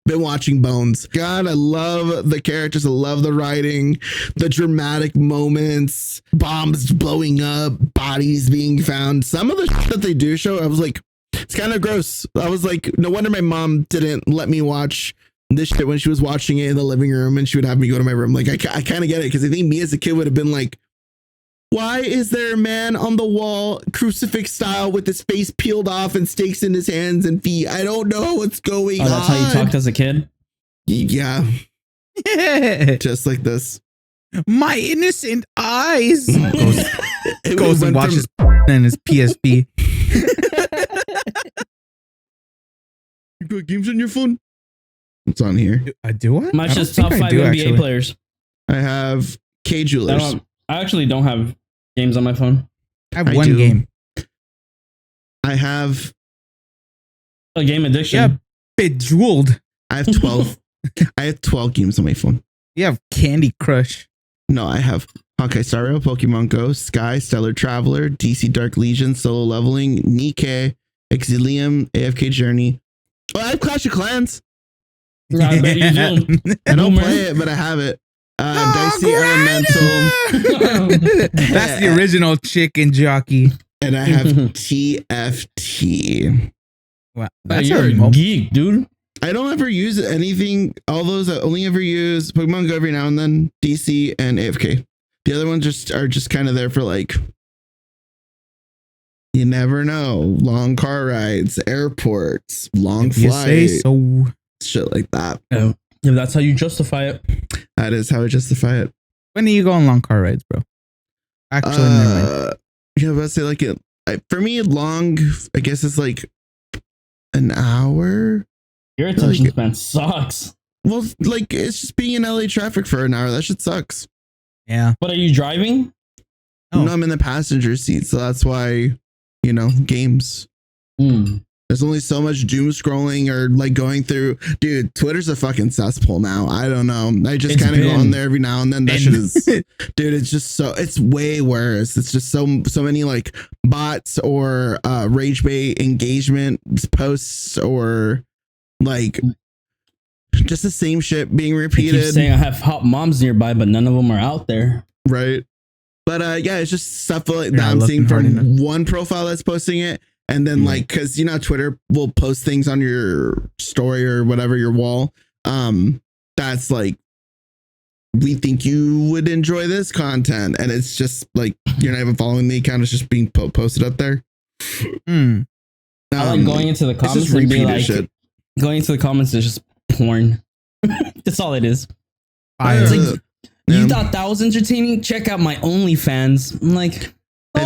been watching Bones. God, I love the characters. I love the writing, the dramatic moments, bombs blowing up, bodies being found. Some of the shit that they do show, I was like, it's kind of gross. I was like, no wonder my mom didn't let me watch this shit when she was watching it in the living room, and she would have me go to my room. Like, I kind of get it, because I think me as a kid would have been like, why is there a man on the wall, crucifix style, with his face peeled off and stakes in his hands and feet? I don't know what's going on. Oh, that's how you talked as a kid? Yeah. Just like this. My innocent eyes. It Goes and went watches and his PSP. You got games on your phone? It's on here. Do I? Mine's I don't just think top I 5 do, NBA actually. players. I have K Jewelers. I actually don't have games on my phone. I have I one do. game. I have A game addiction. Yeah, Bejeweled. I have 12. I have 12 games on my phone. You have Candy Crush. No, I have Honkai Star Rail, Pokemon Go, Sky, Stellar Traveler, DC Dark Legion, Solo Leveling, Nikke, Exilium, AFK Journey. Oh, I have Clash of Clans. Yeah, I bet you do. I don't Boomer. play it, but I have it. Dicey Elemental. That's the original chicken jockey. And I have TFT. Wow, That's that's you're a a geek, dude. I don't ever use anything. All those I only ever use Pokemon Go every now and then, DC and AFK. The other ones are just kind of there for like, you never know, long car rides, airports, long If you say flights, so. shit like that. Yeah, that's how you justify it. That is how I justify it. When do you go on long car rides, bro? Actually, never mind. Yeah, but I say like it. For me, long. I guess it's like an hour. Your attention span sucks. Well, like it's just being in LA traffic for an hour. That shit sucks. Yeah. But are you driving? Oh. No, I'm in the passenger seat, so that's why, games. There's only so much doom scrolling or like going through. Dude, Twitter's a fucking cesspool now. I don't know. I just kind of go on there every now and then. That shit is, dude. It's just it's way worse. It's just so many like bots or rage bait engagement posts or like just the same shit being I repeated. keep saying I have hot moms nearby, but none of them are out there. Right. But yeah, it's just stuff like You're that not I'm seeing looking hard from enough. one profile that's posting it. And then like, cause Twitter will post things on your story or whatever, your wall. That's like, we think you would enjoy this content. And it's just like, you're not even following the account. It's just being posted up there. Hmm. I like going into the it's comments just and be repeated like, shit. going into the comments is just porn. That's all it is. Fire. It's like, you Yeah. thought that was entertaining? Check out my OnlyFans. I'm like, I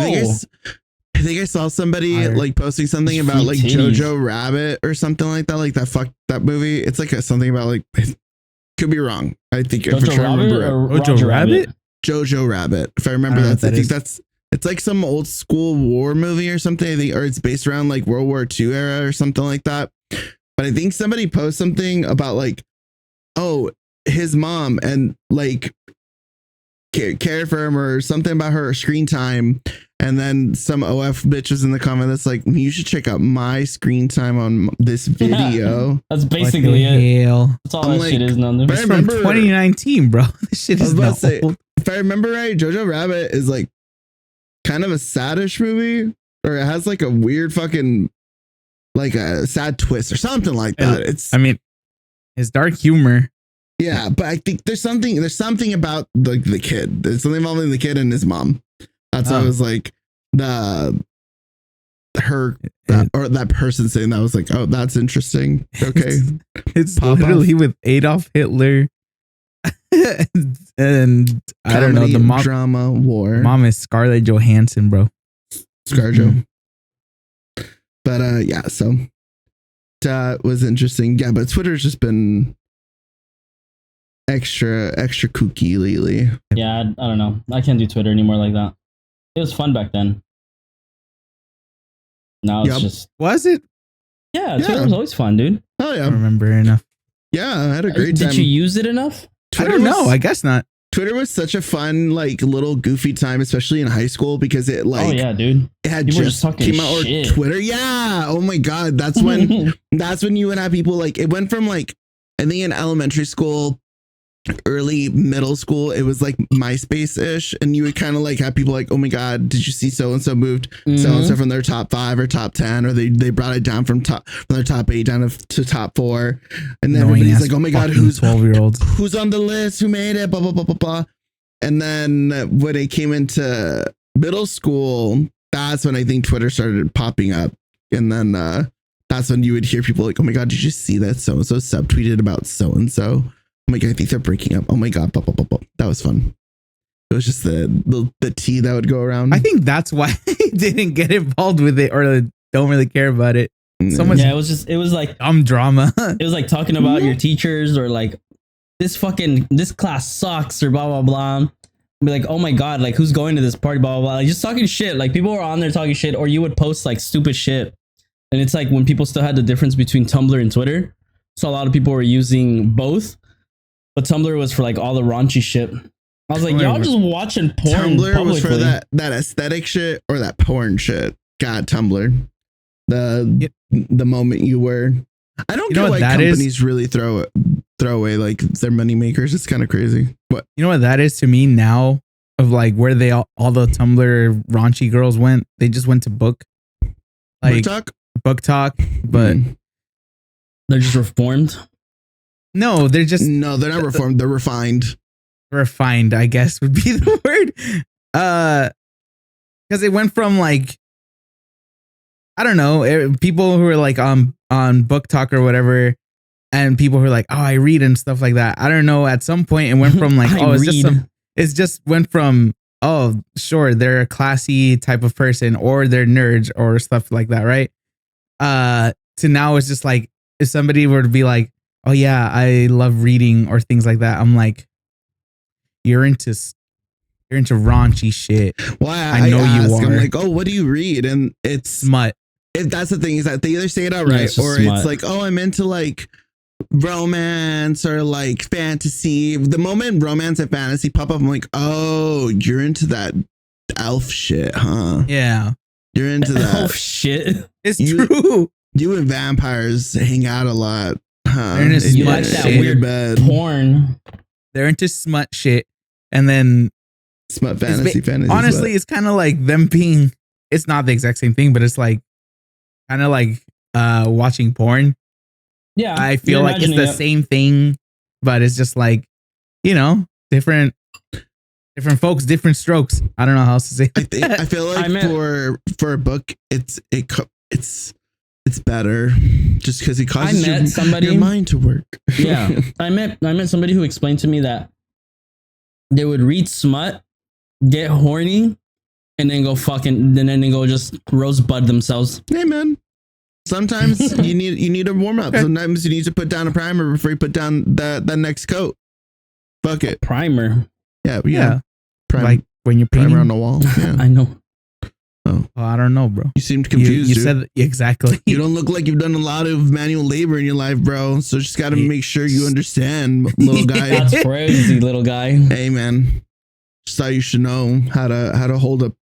think I saw somebody Fire. like posting something It's about free like titties. Jojo Rabbit or something like that. Like that movie. It's like something about like, could be wrong. I think if I Jojo try to Rabbit remember it. or Jojo Roger Rabbit? Jojo Rabbit. If I remember I don't know I think what that that's it's like some old school war movie or something. I think, or it's based around like World War II era or something like that. But I think somebody posted something about like, oh, his mom and like cared for him or something about her screen time. And then some OF bitches in the comment that's like, you should check out my screen time on this video. That's What basically the it. hell? That's all I'm that like, shit is, none of but it. I It's from remember- 2019, bro. This shit I was is about not to say, old. if I remember right, Jojo Rabbit is like kind of a saddish movie, or it has like a weird fucking like a sad twist or something like that. It's I mean, it's dark humor. yeah, but I think there's something about the kid. There's something involving the kid and his mom. That's why I was like that person saying that. I was like, oh, that's interesting. Okay. It's Pop literally with Adolf Hitler. And I don't know, Comedy, the mom drama, war, mom is Scarlett Johansson, bro. ScarJo. But yeah, so that was interesting. Yeah, but Twitter's just been extra kooky lately. Yeah, I don't know. I can't do Twitter anymore like that. It was fun back then. Now it's Yup. just Was it? yeah. Yeah. Twitter was always fun, dude. Oh I yeah, don't remember enough. yeah. I had a great time. Did you use it enough? I don't know. was- I guess not. Twitter was such a fun, like, little goofy time, especially in high school, because it like Oh yeah, dude. it had People were just just talking came out or shit. Twitter. Yeah. Oh my god, that's when you would have people like it went from like I think in elementary school, early middle school, it was like MySpace ish, and you would kind of like have people like, oh my god, did you see so and so moved so and so from their top 5 or top 10, or they brought it down from their top 8 down to top 4, and then everybody's like, oh my god, who's 12-year-olds, who's on the list, who made it, blah blah blah blah blah. And then when it came into middle school, that's when I think Twitter started popping up, and then that's when you would hear people like, oh my god, did you see that so and so subtweeted about so and so? Oh my god, I think they're breaking up. Oh my god, blah, blah, blah, blah. That was fun. It was just the tea that would go around. I think that's why I didn't get involved with it or don't really care about it. So much. Yeah, it was like drama. It was like talking about your teachers, or like this class sucks, or blah blah blah. Be like, oh my god, like who's going to this party, blah blah blah. Like, just talking shit. Like people were on there talking shit, or you would post like stupid shit. And it's like when people still had the difference between Tumblr and Twitter. So a lot of people were using both. But Tumblr was for like all the raunchy shit. I was like, y'all just watching porn. Tumblr publicly. was for that aesthetic shit or that porn shit. God, Tumblr. The moment you were. I don't get why companies really throw away like their money makers. It's kind of crazy. What? You know what that is to me now? Of like where they all the Tumblr raunchy girls went. They just went to book talk, but they're just reformed. No, they're not reformed. They're refined. Refined, I guess would be the word. Because it went from like, I don't know, people who are like on Book Talk or whatever, and people who are like, oh, I read and stuff like that. I don't know. At some point, it went from like, it's just went from, oh, sure, they're a classy type of person, or they're nerds or stuff like that, right? To now it's just like, if somebody were to be like, oh yeah, I love reading or things like that, I'm like, you're into raunchy shit. Well, I know you are. I'm like, oh, what do you read? And it's smut. If that's the thing, is that they either say it outright, or smut. It's like, oh, I'm into like romance or like fantasy. The moment romance and fantasy pop up, I'm like, oh, you're into that elf shit, huh? Yeah, you're into that elf shit. It's true. You and vampires hang out a lot. Huh? You like that weird porn. They're into smut shit, and then smut fantasy. Honestly, it's kind of like them being. It's not the exact same thing, but it's like kind of like watching porn. Yeah, I feel like it's the same thing, but it's just like, you know, different folks, different strokes. I don't know how else to say. I feel like for a book, it's better just because it causes your mind to work. Yeah, I met somebody who explained to me that they would read smut, get horny, and then go just rosebud themselves. Hey man, sometimes you need a warm up. Sometimes you need to put down a primer before you put down that next coat. Fuck it, primer. Yeah. Like when you're painting primer on the wall. Yeah. I know. Oh, I don't know, bro. You seemed confused. You said exactly. You don't look like you've done a lot of manual labor in your life, bro. So just got to make sure you understand, little guy. That's crazy, little guy. Hey, man. Just thought you should know how to hold a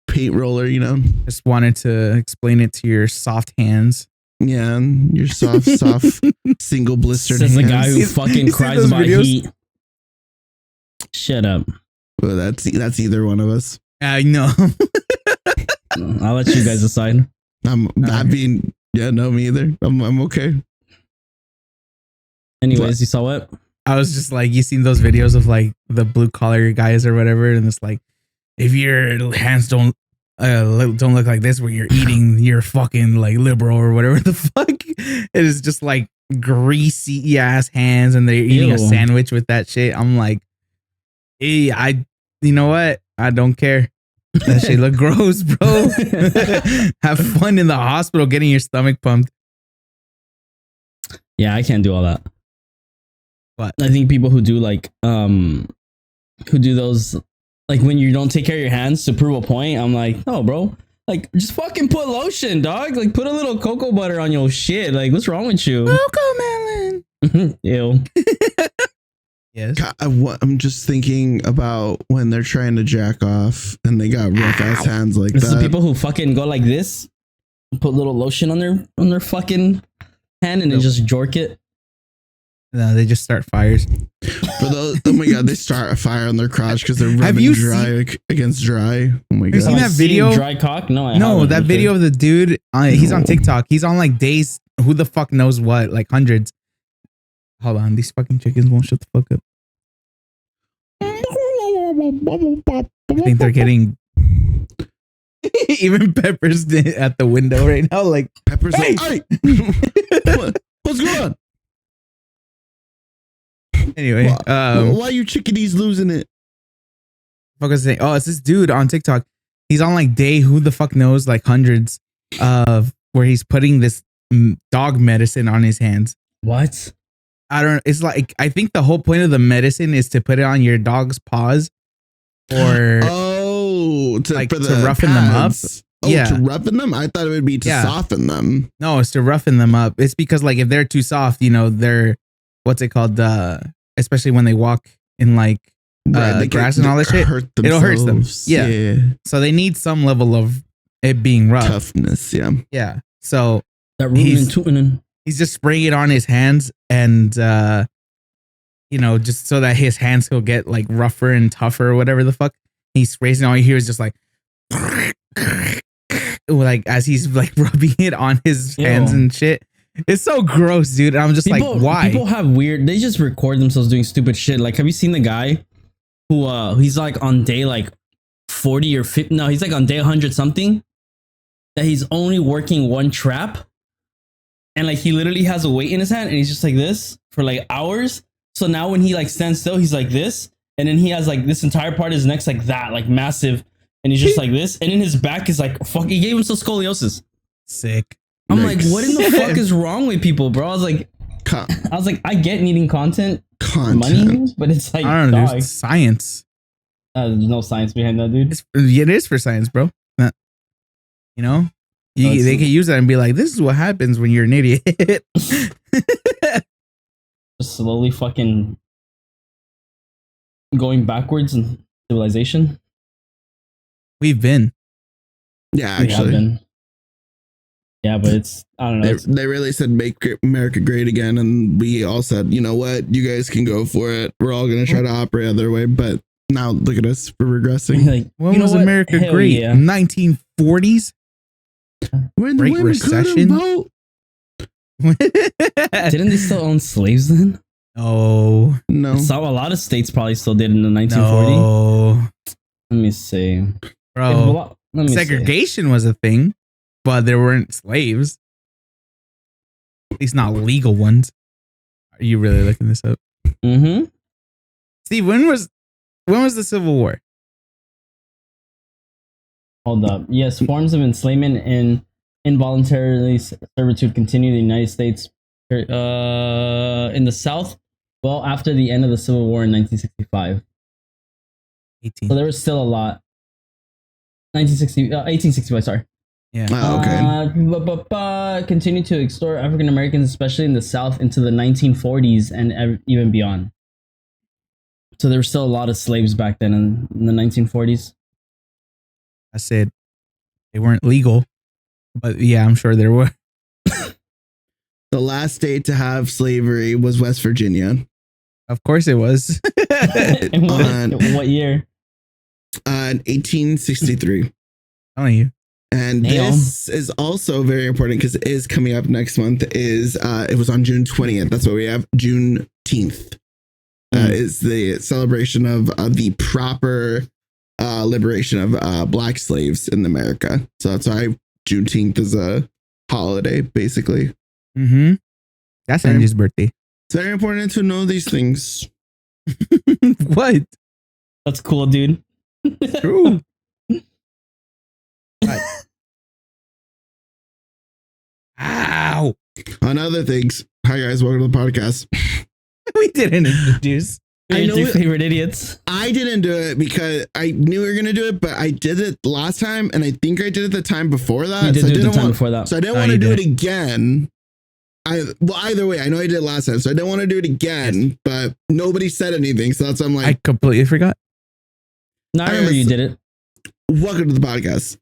paint roller. You know. Just wanted to explain it to your soft hands. Yeah, your soft, single blistered hands. Says the guy who fucking cries about heat. Shut up. Well, that's either one of us. I know. I'll let you guys decide. I'm not being. Yeah, no, me either. I'm okay. Anyways, you saw what? I was just like, you seen those videos of like the blue collar guys or whatever, and it's like, if your hands don't look like this where you're eating, you're fucking like liberal or whatever the fuck. It is just like greasy ass hands, and they're eating a sandwich with that shit. I'm like, hey, you know what? I don't care. That shit look gross, bro. Have fun in the hospital getting your stomach pumped. Yeah, I can't do all that. What? I think people who do like who do those, like when you don't take care of your hands to prove a point, I'm like, no, bro. Like, just fucking put lotion, dog. Like, put a little cocoa butter on your shit. Like, what's wrong with you? Cocoa melon. Ew. Yes. I'm just thinking about when they're trying to jack off and they got rough ass hands like this that. Is the people who fucking go like this, put little lotion on their fucking hand and then just jork it. No, they just start fires. For those, oh my god, they start a fire on their crotch because they're Have rubbing you dry against dry. Oh my Have you god. seen that video? Dry cock? No, I No, haven't, that Richard. video of the dude. He's on TikTok. He's on like days. Who the fuck knows what? Like hundreds. Hold on, these fucking chickens won't shut the fuck up. I think they're getting. Even Pepper's at the window right now. Like Pepper's Hey! like, "Hey, what's going on? anyway. Why are you chickadees losing it? Fuck was I saying? Oh, it's this dude on TikTok. He's on like day who the fuck knows, like hundreds of where he's putting this dog medicine on his hands. What? I don't. It's like I think the whole point of the medicine is to put it on your dog's paws, or to, like, for to the roughen them up? pads. Oh, Yeah. to roughen them? I thought it would be to Yeah. soften them. no, it's to roughen them up. It's because like if they're too soft, you know, they're what's it called? Especially when they walk in like They grass can and all that shit. hurt It'll hurt them. themselves. Yeah. So they need some level of it being rough. Toughness. Yeah. Yeah. So That rootin' He's- and tootin'. he's just spraying it on his hands and you know, just so that his hands will get like rougher and tougher or whatever the fuck. He sprays it, and all you hear is just like as he's like rubbing it on his hands Ew. and shit. It's so gross, dude. I'm just like, why? People have weird. They just record themselves doing stupid shit. Like, have you seen the guy who he's like on day like 40 or 50? No, he's like on day 100 something. That he's only working one trap, and like he literally has a weight in his hand, and he's just like this for like hours. So now when he like stands still, he's like this, and then he has like this entire part of his neck's like that, like massive, and he's just like this, and then his back is like fuck. He gave himself scoliosis. Sick. I'm like, Yikes. what in the fuck is wrong with people, bro? I was like, I get needing content, money, but it's like, I don't know. dog. There's science. There's no science behind that, dude. It is for science, bro. You know, they can use that and be like, this is what happens when you're an idiot. Just slowly fucking going backwards in civilization. We've been. Yeah, We have actually. been. Yeah, but it's, I don't know. They really said make America great again, and we all said, you know what, you guys can go for it. We're all gonna try to operate other way, but now look at us, we're regressing. Like, When you know was what? America Hell great? yeah. 1940s? When the Great women Recession? couldn't vote. Didn't they still own slaves then? No. No, So a lot of states probably still did in the 1940. No. Let me see. Bro. Let me see. Segregation was a thing, but there weren't slaves. At least not legal ones. Are you really looking this up? Mm-hmm. Steve, when was the Civil War? Hold up. Yes, forms of enslavement and involuntary servitude continue in the United States. In the South, well, after the end of the Civil War in 1965. 18. So there was still a lot. 1865, sorry. Yeah. Oh, okay. Continued to extort African Americans, especially in the South, into the 1940s and even beyond. So there were still a lot of slaves back then in the 1940s. I said they weren't legal, but yeah, I'm sure there were. The last state to have slavery was West Virginia. Of course it was. In On- what year? In 1863. Telling you. And Damn. this is also very important because it is coming up next month. It was on June 20th. That's what we have. Juneteenth is the celebration of the proper liberation of black slaves in America. So that's why Juneteenth is a holiday, basically. Mm-hmm. That's Same. Angie's birthday. It's very important to know these things. What? That's cool, dude. True. Ow. On other things, hi guys, welcome to the podcast. We didn't introduce. I know Your it- favorite idiots. I didn't do it because I knew we were gonna do it, but I did it last time, and I think I did it the time before that. You did so I do it the didn't time want, before that. so I didn't No, want to you do it did. again. Either way, I know I did it last time, so I didn't want to do it again. But nobody said anything, so that's why I'm I like, completely forgot. No, I remember you did it. welcome to the podcast.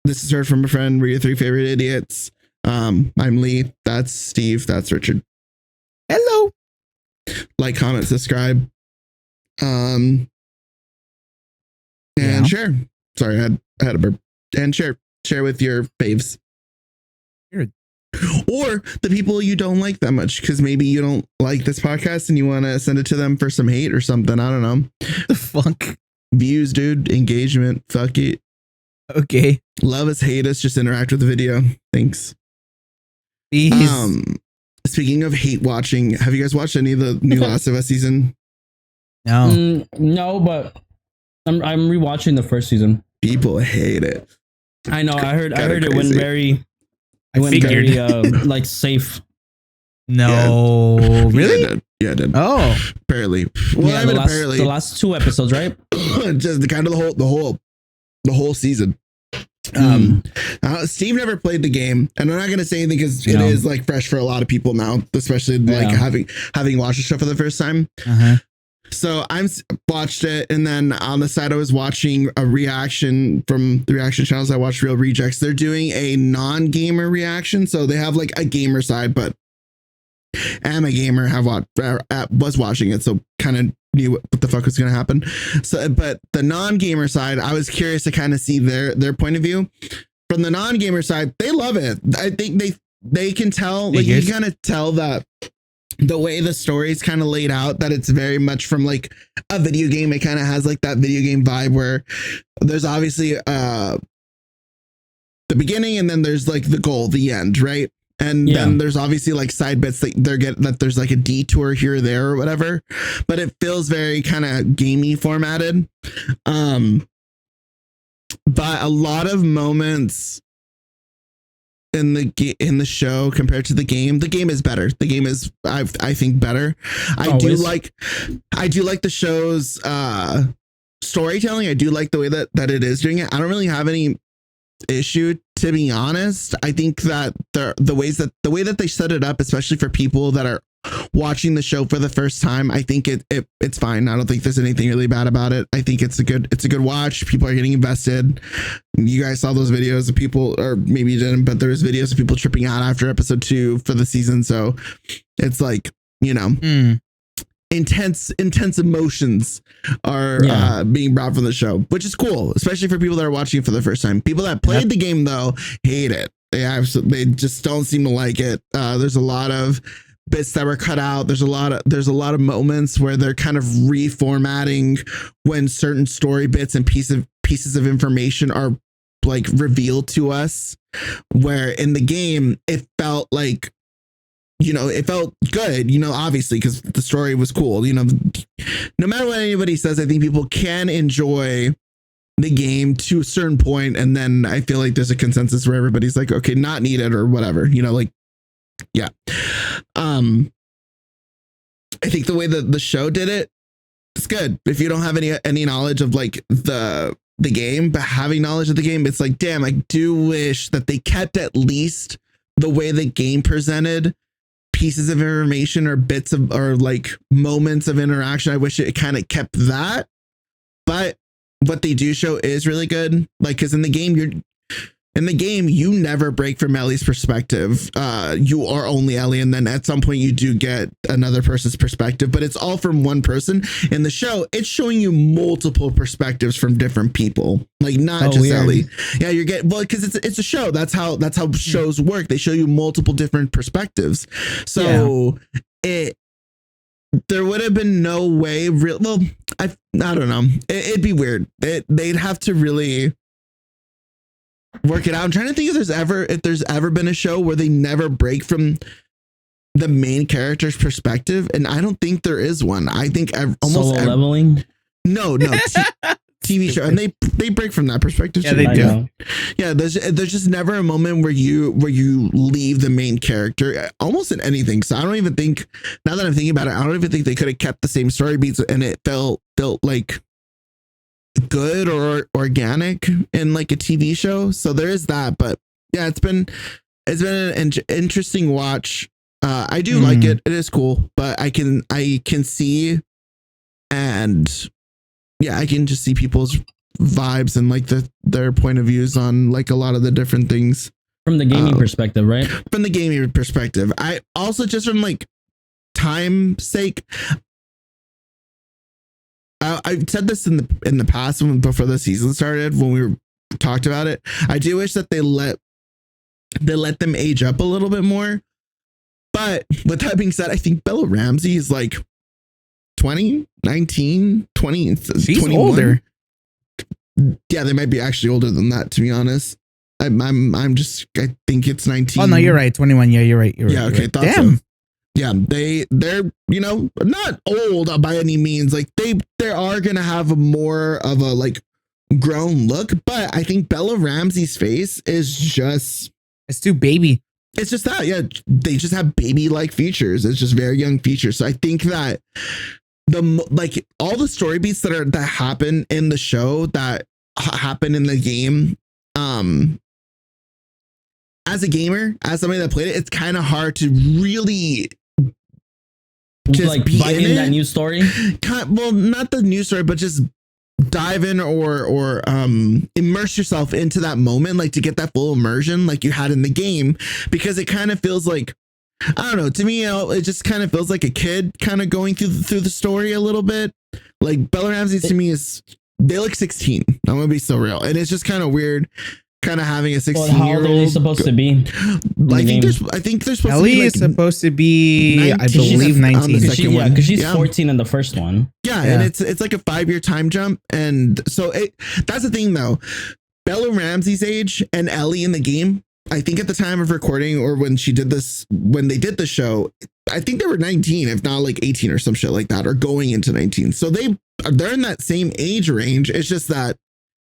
This is heard from a friend. We're your three favorite idiots. I'm Lee. That's Steve. That's Richard. Hello. like, comment, subscribe, and share. Sorry, I had a burp. And share with your faves. Or the people you don't like that much, because maybe you don't like this podcast and you want to send it to them for some hate or something. I don't know. What the fuck? Views, dude. Engagement. Fuck it. Okay. Love us, hate us. Just interact with the video. Thanks. Please. Speaking of hate watching, have you guys watched any of the new Last of Us season? No. No, but I'm rewatching the first season. People hate it. I know. I heard Kinda it went crazy. very. I It went figured. very like safe. No. Really? Yeah, it did. Oh. Apparently. Well, Yeah, I mean, the last 2 episodes, right? just the whole season. Steve never played the game, and I'm not gonna say anything because it is like fresh for a lot of people now, especially like having watched the show for the first time. Uh-huh. So watched it, and then on the side I was watching a reaction from the reaction channels. I watched Real Rejects. They're doing a non-gamer reaction, so they have like a gamer side, but I'm a gamer. Was watching it, so kind of knew what the fuck was going to happen. So, but the non-gamer side, I was curious to kind of see their point of view. From the non-gamer side, they love it. I think they can tell, like you kind of tell that the way the story is kind of laid out, that it's very much from like a video game. It kind of has like that video game vibe where there's obviously the beginning, and then there's like the goal, the end, right? And then there's obviously like side bits that there's like a detour here or there or whatever, but it feels very kind of gamey formatted. But a lot of moments in the show compared to the game is better. The game is I think better. I do like the show's storytelling. I do like the way that it is doing it. I don't really have any issue, to be honest. I think that the way that they set it up, especially for people that are watching the show for the first time, I think it's fine. I don't think there's anything really bad about it. I think it's a good watch. People are getting invested. You guys saw those videos of people, or maybe you didn't, but there was videos of people tripping out after episode 2 for the season. So it's like, you know, intense emotions are being brought from the show, which is cool, especially for people that are watching it for the first time. People that played the game though hate it. They just don't seem to like it. There's a lot of bits that were cut out. There's a lot of moments where they're kind of reformatting when certain story bits and pieces of information are like revealed to us, where in the game it felt like, you know, it felt good, you know, obviously, because the story was cool. You know, no matter what anybody says, I think people can enjoy the game to a certain point, and then I feel like there's a consensus where everybody's like, okay, not needed or whatever, you know, like, yeah. I think the way that the show did it, it's good. If you don't have any knowledge of like the game, but having knowledge of the game, it's like, damn, I do wish that they kept at least the way the game presented pieces of information or bits of, or like moments of interaction. I wish it kind of kept that, but what they do show is really good. Like, because in the game, you never break from Ellie's perspective. You are only Ellie, and then at some point you do get another person's perspective, but it's all from one person. In the show, it's showing you multiple perspectives from different people, like not just weird. Ellie. Yeah, you're getting, well, because it's a show. That's how shows work. They show you multiple different perspectives. So there would have been no way. Well, I don't know. It'd be weird. They'd have to really work it out. I'm trying to think if there's ever been a show where they never break from the main character's perspective, and I don't think there is one. I think almost Solo Leveling. No, TV show, and they break from that perspective. Yeah, too. they do. Yeah, there's just never a moment where you leave the main character almost in anything. So I don't even think, now that I'm thinking about it, I don't even think they could have kept the same story beats and it felt like good or organic in like a TV show. So there is that, but yeah, it's been an interesting watch. I do like it. It is cool, but I can see, and yeah, I can just see people's vibes and like their point of views on like a lot of the different things From the gaming perspective, right? From the gaming perspective. I also, just from like time sake, I said this in the past before the season started when we were talked about it. I do wish that they let them age up a little bit more. But with that being said, I think Bella Ramsey is like 20, 19, 20. She's 21. older. Yeah, they might be actually older than that, to be honest. I think it's 19. Oh no, you're right. 21. Yeah, you're right. Yeah, okay, right. thought Damn. so. Yeah, they're not old by any means. Like they are gonna have more of a like grown look, but I think Bella Ramsey's face is just It's too baby. it's just that, yeah, they just have baby like features. It's just very young features. So I think that like all the story beats that happen in the show that happen in the game, as a gamer, as somebody that played it, it's kind of hard to really just like be buy in that it. new story. Well, not the new story, but just dive in or immerse yourself into that moment, like to get that full immersion like you had in the game, because it kind of feels like, I don't know, to me, it just kind of feels like a kid kind of going through the story a little bit. Like Bella Ramsey to me they look 16. I'm gonna be so real, and it's just kind of weird. Kind of having a 16-year-old. How old are they supposed to be? I think they're supposed Ellie to be like is supposed to be, 19. I believe, 19. Because she's 14 in the first one. Yeah, and it's like a 5-year time jump, and so that's the thing though. Bella Ramsey's age and Ellie in the game, I think at the time of recording or when they did the show, I think they were 19, if not like 18 or some shit like that, or going into 19. So they're in that same age range. It's just that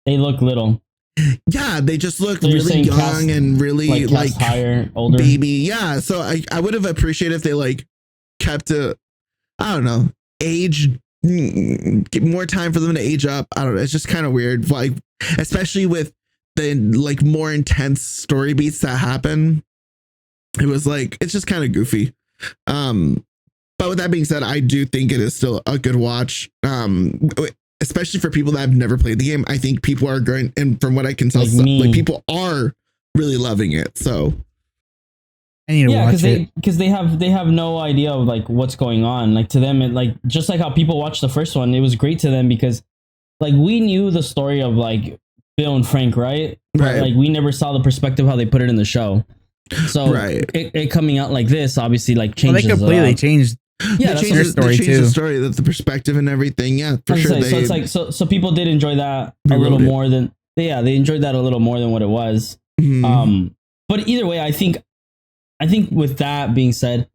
they look little. Yeah, they just look So really young and really like higher, older baby. Yeah, so I would have appreciated if they like kept I don't know, age, get more time for them to age up. I don't know. It's just kind of weird, like especially with the like more intense story beats that happen. It was like it's just kind of goofy. But with that being said, I do think it is still a good watch. Especially for people that have never played the game. I think people are going, and from what I can tell, like people are really loving it. So I need to watch it because they have no idea of like what's going on. Like to them, it like just like how people watched the first one, it was great to them because like we knew the story of like Bill and Frank, right? But like we never saw the perspective how they put it in the show. So it coming out like this, obviously, like changes. Well, they completely changed. Yeah, they changed the story, the perspective and everything. Yeah, for sure. So it's like so people did enjoy that a little more than they enjoyed that a little more than what it was. Mm-hmm. But either way, I think with that being said,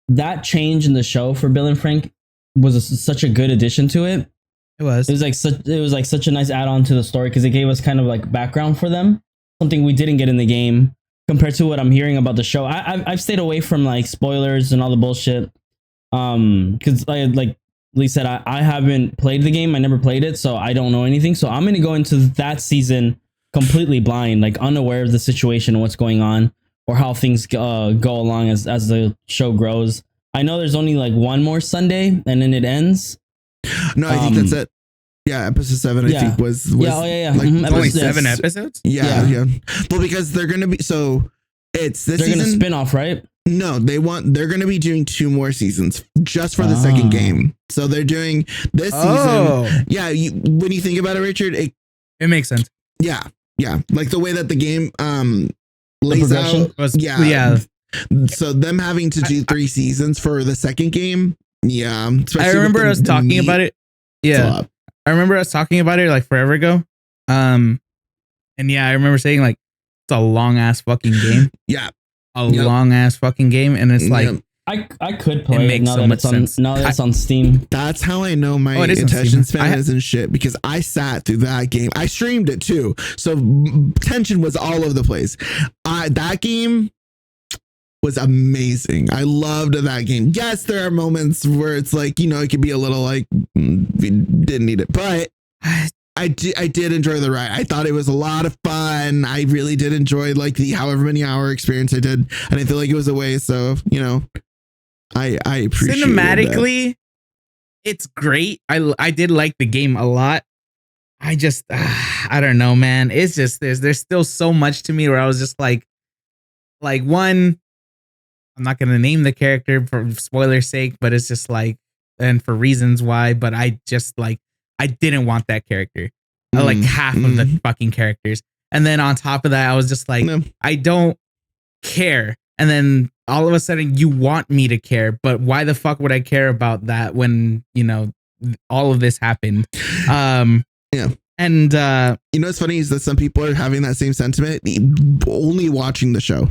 that change in the show for Bill and Frank was such a good addition to it. It was like such a nice add-on to the story because it gave us kind of like background for them, something we didn't get in the game compared to what I'm hearing about the show. I've stayed away from like spoilers and all the bullshit. Because like Lee said, I haven't played the game. I never played it, so I don't know anything. So I'm gonna go into that season completely blind, like unaware of the situation, what's going on, or how things go along as the show grows. I know there's only like one more Sunday, and then it ends. No, I think that's it. Yeah, episode 7, I think was Like, only 7 episodes. Yeah. Well, because they're gonna be it's this. They're gonna spin off, right? No, they're going to be doing 2 more seasons just for the second game. So they're doing this season. Yeah. When you think about it, Richard, it makes sense. Yeah. Yeah. Like the way that the game, lays out. Yeah. So them having to do 3 seasons for the second game. Yeah. I remember us talking about it. Yeah. I remember us talking about it like forever ago. And yeah, I remember saying like, it's a long ass fucking game. Yeah. Long ass fucking game, and it's like I could play it now that it's on Steam. That's how I know my attention span isn't shit, because I sat through that game. I streamed it too, so tension was all over the place. That game was amazing. I loved that game. Yes, there are moments where it's like, it could be a little like we didn't need it, but I did enjoy the ride. I thought it was a lot of fun. I really did enjoy like the however many hour experience I did. I didn't feel like it was a waste. So, I appreciate cinematically, it's great. I did like the game a lot. I just I don't know, man. It's just there's still so much to me where I was just like one, I'm not gonna name the character for spoiler's sake, but it's just like, and for reasons why, but I just like I didn't want that character. I like half of the fucking characters. And then on top of that, I was just like, I don't care. And then all of a sudden you want me to care, but why the fuck would I care about that when, you know, all of this happened? Yeah. And you know what's funny is that some people are having that same sentiment only watching the show.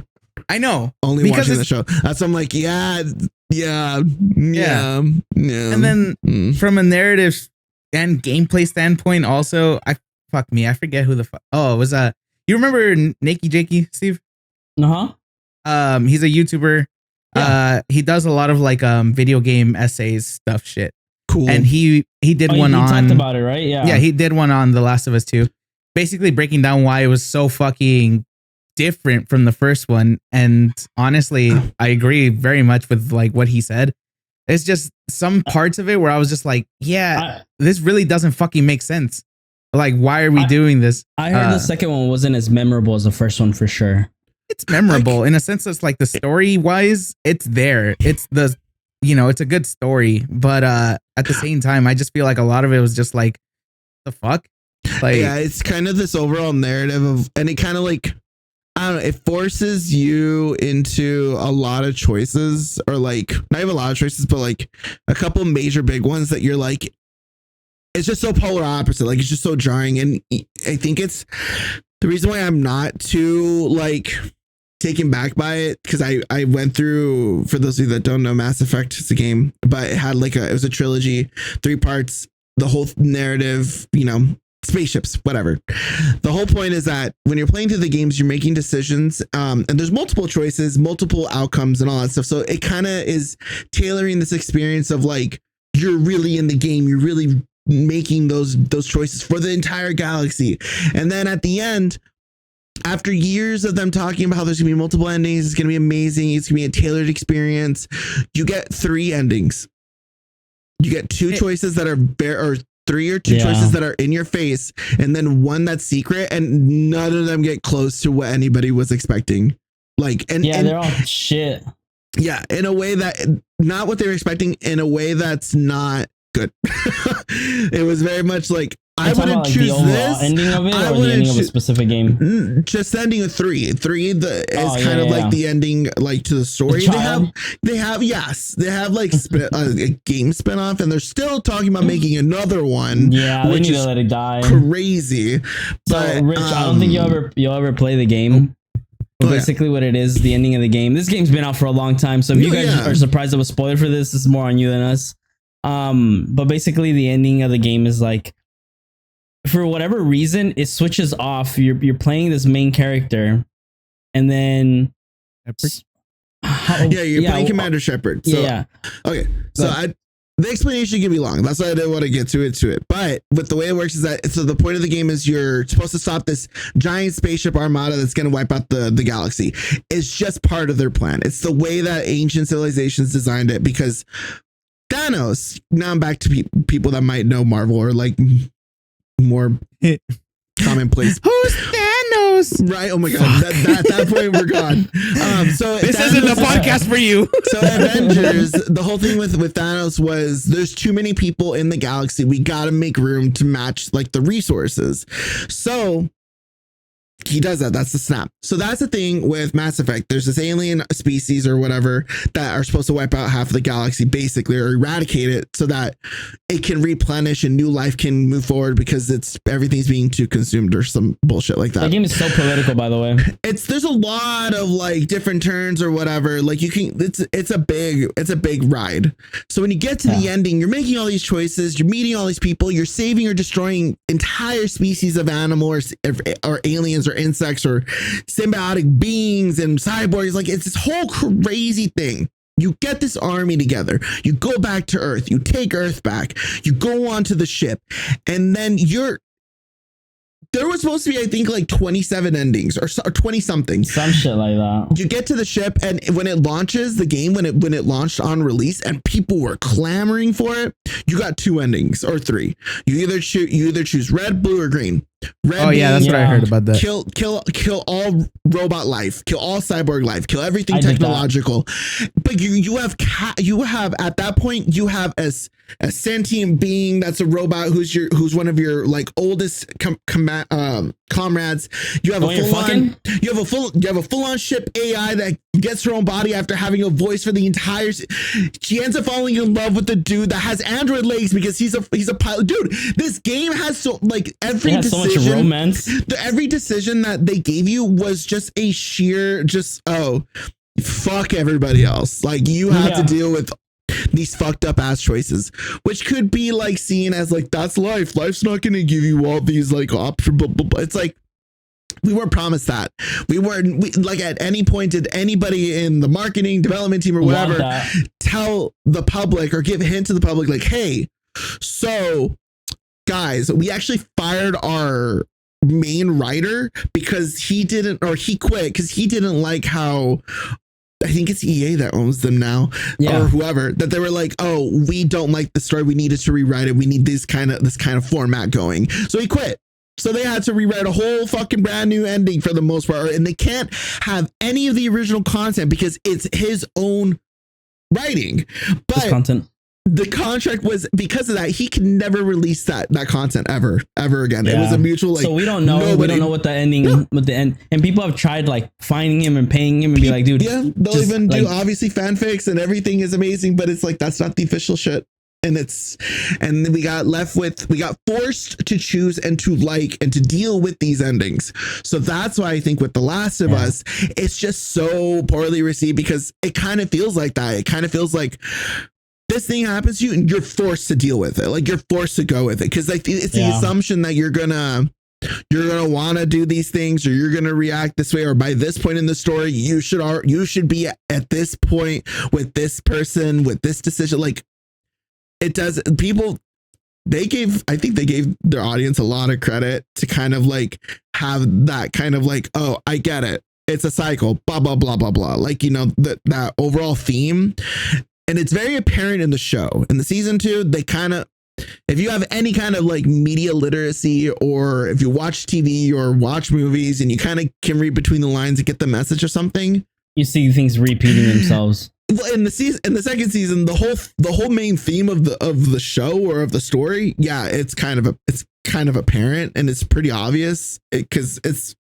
I know. Only watching the show. That's I'm like, yeah. And then from a narrative and gameplay standpoint, also, I forget who the fuck. Oh, it was you remember Nakey Jakey, Steve? He's a YouTuber. Yeah. He does a lot of like video game essays stuff shit. Cool. And he did one on talked about it, right? Yeah. Yeah, he did one on The Last of Us 2. Basically breaking down why it was so fucking different from the first one. And honestly, I agree very much with like what he said. It's just some parts of it where I was just like, this really doesn't fucking make sense. Like, why are we doing this? I heard the second one wasn't as memorable as the first one for sure. It's memorable in a sense that's like the story wise, it's there. It's it's a good story, but at the same time, I just feel like a lot of it was just like, the fuck? Like, yeah, it's kind of this overall narrative of, and it kind of like, I don't know, it forces you into a lot of choices, or like not even a lot of choices, but like a couple major big ones that you're like, it's just so polar opposite. Like, it's just so jarring. And I think it's the reason why I'm not too like taken back by it, because I went through, for those of you that don't know, Mass Effect is a game, but it had like it was a trilogy, 3 parts, the whole narrative, you know, spaceships, whatever. The whole point is that when you're playing through the games, you're making decisions, and there's multiple choices, multiple outcomes and all that stuff. So it kind of is tailoring this experience of like, you're really in the game, you're really making those choices for the entire galaxy. And then at the end, after years of them talking about how there's gonna be multiple endings, it's gonna be amazing, it's gonna be a tailored experience, you get 3 endings. You get 2 choices that are or 3 or 2 choices that are in your face, and then 1 that's secret, and none of them get close to what anybody was expecting. Like, and they're all shit. Yeah, in a way that not what they were expecting, in a way that's not good. It was very much like, I wouldn't choose this ending of it, or the ending of a specific game. Just ending of 3 is kind of like the ending, like, to the story. They have like a game spinoff, and they're still talking about making another one. Yeah, they need to let it die. Crazy. But Rich, I don't think you'll ever play the game. Basically, what it is, the ending of the game. This game's been out for a long time, so if you guys are surprised I was spoiled for this is more on you than us. But basically, the ending of the game is like, for whatever reason, it switches off. You're playing this main character, and then you're playing Commander Shepard. So, okay. So the explanation can be long. That's why I didn't want to get to it. But the way it works is that, so the point of the game is you're supposed to stop this giant spaceship armada that's going to wipe out the galaxy. It's just part of their plan. It's the way that ancient civilizations designed it, because Thanos, now I'm back to people that might know Marvel, or like more commonplace. Who's Thanos? Right. Oh my God. At that point, we're gone. So this Thanos isn't a podcast for you. So Avengers, the whole thing with Thanos was, there's too many people in the galaxy. We got to make room to match like the resources. So he does that. That's the snap. So that's the thing with Mass Effect. There's this alien species or whatever that are supposed to wipe out half of the galaxy, basically, or eradicate it, so that it can replenish and new life can move forward, because everything's being too consumed or some bullshit like that. The game is so political, by the way. There's a lot of like different turns or whatever. Like, you can, it's a big ride. So when you get to the ending, you're making all these choices, you're meeting all these people, you're saving or destroying entire species of animals or aliens or insects or symbiotic beings and cyborgs. Like, it's this whole crazy thing. You get this army together, you go back to Earth, you take Earth back, you go onto the ship, and then there was supposed to be, I think, like 27 endings or 20 something. Some shit like that. You get to the ship, and when it launches, the game, when it launched on release and people were clamoring for it, you got two endings or three. You either choose red, blue, or green. Red Oh yeah, that's what I heard about that. Kill all robot life, kill all cyborg life, kill everything I did technological. But you have at that point you have a sentient being that's a robot who's one of your like oldest comrades. You have a full on ship AI that gets her own body after having a voice for the entire. She ends up falling in love with the dude that has android legs because he's a pilot. Dude, this game has so much romance. Every decision that they gave you was just a sheer fuck everybody else. Like you have to deal with these fucked up ass choices, which could be like seen as like that's life. Life's not going to give you all these like options. It's like we weren't promised that. We like at any point did anybody in the marketing development team or whatever tell the public or give a hint to the public like, hey, so guys, we actually fired our main writer because he quit because he didn't like how I think it's EA that owns them now or whoever that they were like, oh, we don't like the story. We needed to rewrite it. We need this kind of format going. So he quit. So they had to rewrite a whole fucking brand new ending for the most part. And they can't have any of the original content because it's his own writing. But content. The contract was because of that he can never release that content ever again. It was a mutual like. So we don't know. We don't know what the ending, what the end. And people have tried like finding him and paying him and be like, dude. Yeah, they'll even do obviously fanfics and everything is amazing, but it's like that's not the official shit. And then we got forced to choose and to like and to deal with these endings. So that's why I think with The Last of Us, it's just so poorly received because it kind of feels like that. It kind of feels like this thing happens to you and you're forced to deal with it. Like you're forced to go with it. Cause like it's the assumption that you're gonna want to do these things or you're going to react this way. Or by this point in the story, you should be at this point with this person, with this decision. Like it does. People, I think they gave their audience a lot of credit to kind of like have that kind of like, oh, I get it. It's a cycle, blah, blah, blah, blah, blah. Like, you know, that overall theme. And it's very apparent in the show. In the season 2, they kind of, if you have any kind of like media literacy or if you watch TV or watch movies and you kind of can read between the lines and get the message or something, you see things repeating themselves. In the second season, the whole main theme of the show or of the story, it's kind of apparent and it's pretty obvious because it's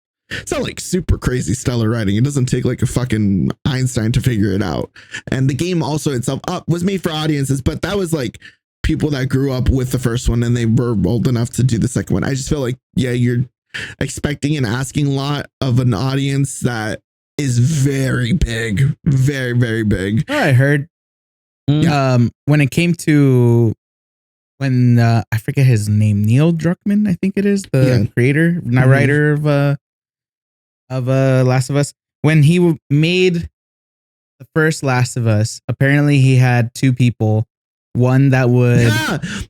not like super crazy stellar writing. It doesn't take like a fucking Einstein to figure it out. And the game also itself was made for audiences, but that was like people that grew up with the first one and they were old enough to do the second one. I just feel like, you're expecting and asking a lot of an audience that is very big, very, very big. I heard when it came to I forget his name, Neil Druckmann, I think it is the creator, not writer of Last of Us. When he made the first Last of Us, apparently he had two people. One that would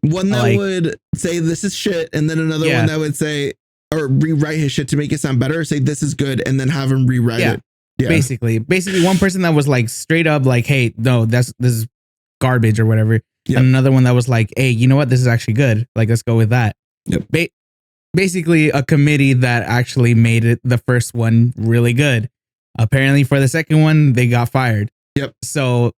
would say this is shit, and then another one that would say or rewrite his shit to make it sound better, or say this is good, and then have him rewrite it. Yeah. Basically one person that was like straight up like, hey, no, this is garbage or whatever. Yep. And another one that was like, hey, you know what? This is actually good. Like, let's go with that. Yep. Basically a committee that actually made it the first one really good. Apparently for the second one, they got fired. Yep. So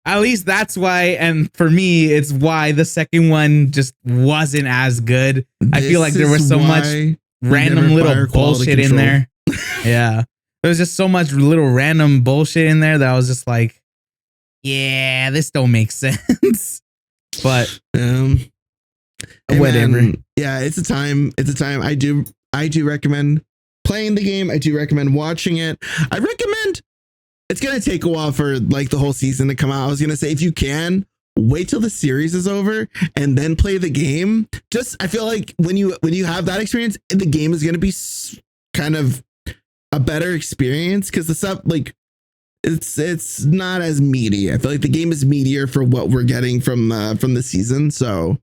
at least that's why. And for me, it's why the second one just wasn't as good. I feel like there was so much random little bullshit in there. Yeah. There was just so much little random bullshit in there that I was just like, yeah, this don't make sense. But whatever. Man, it's a time. I do recommend playing the game. I do recommend watching it. I recommend it's going to take a while for like the whole season to come out. I was going to say, if you can wait till the series is over and then play the game. I feel like when you have that experience, the game is going to be kind of a better experience because the stuff like it's not as meaty. I feel like the game is meatier for what we're getting from the season. So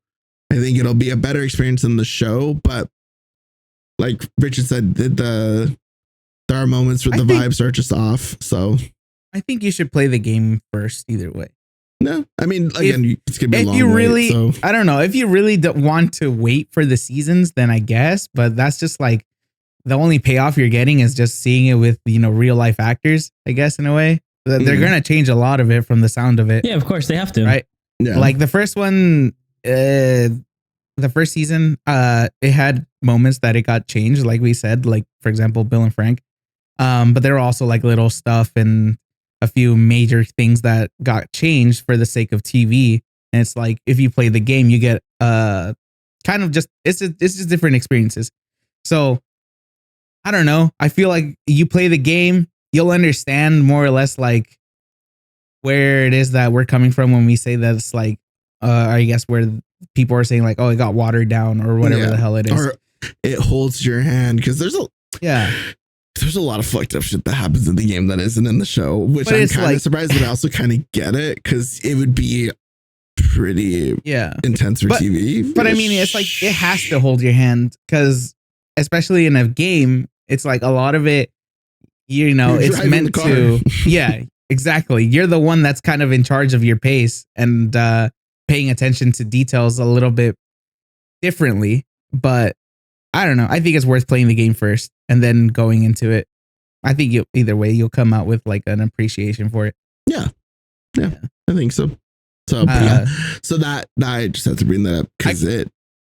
I think it'll be a better experience than the show. But like Richard said, there are moments where the vibes are just off. So I think you should play the game first either way. No, I mean, again, it's gonna be a if long you wait, really, so. I don't know, if you really don't want to wait for the seasons, then I guess. But that's just like the only payoff you're getting is just seeing it with real life actors. I guess in a way they're gonna change a lot of it from the sound of it. Yeah, of course they have to. Right. Yeah. Like the first one, the first season, it had moments that it got changed, like we said, like for example, Bill and Frank. But there were also like little stuff and a few major things that got changed for the sake of TV. And it's like if you play the game, you get kind of just it's just different experiences. So I don't know. I feel like you play the game, you'll understand more or less like where it is that we're coming from when we say that it's like I guess where people are saying like, oh, it got watered down or whatever the hell it is. Or it holds your hand because there's a lot of fucked up shit that happens in the game that isn't in the show, which I'm kind of surprised, but I also kind of get it because it would be pretty intense for TV. But I mean, it's like it has to hold your hand because especially in a game, it's like a lot of it, it's meant to. Yeah, exactly. You're the one that's kind of in charge of your pace and paying attention to details a little bit differently. But I don't know. I think it's worth playing the game first and then going into it. I think either way, you'll come out with like an appreciation for it. Yeah, I think so. So, so that I just had to bring that up because it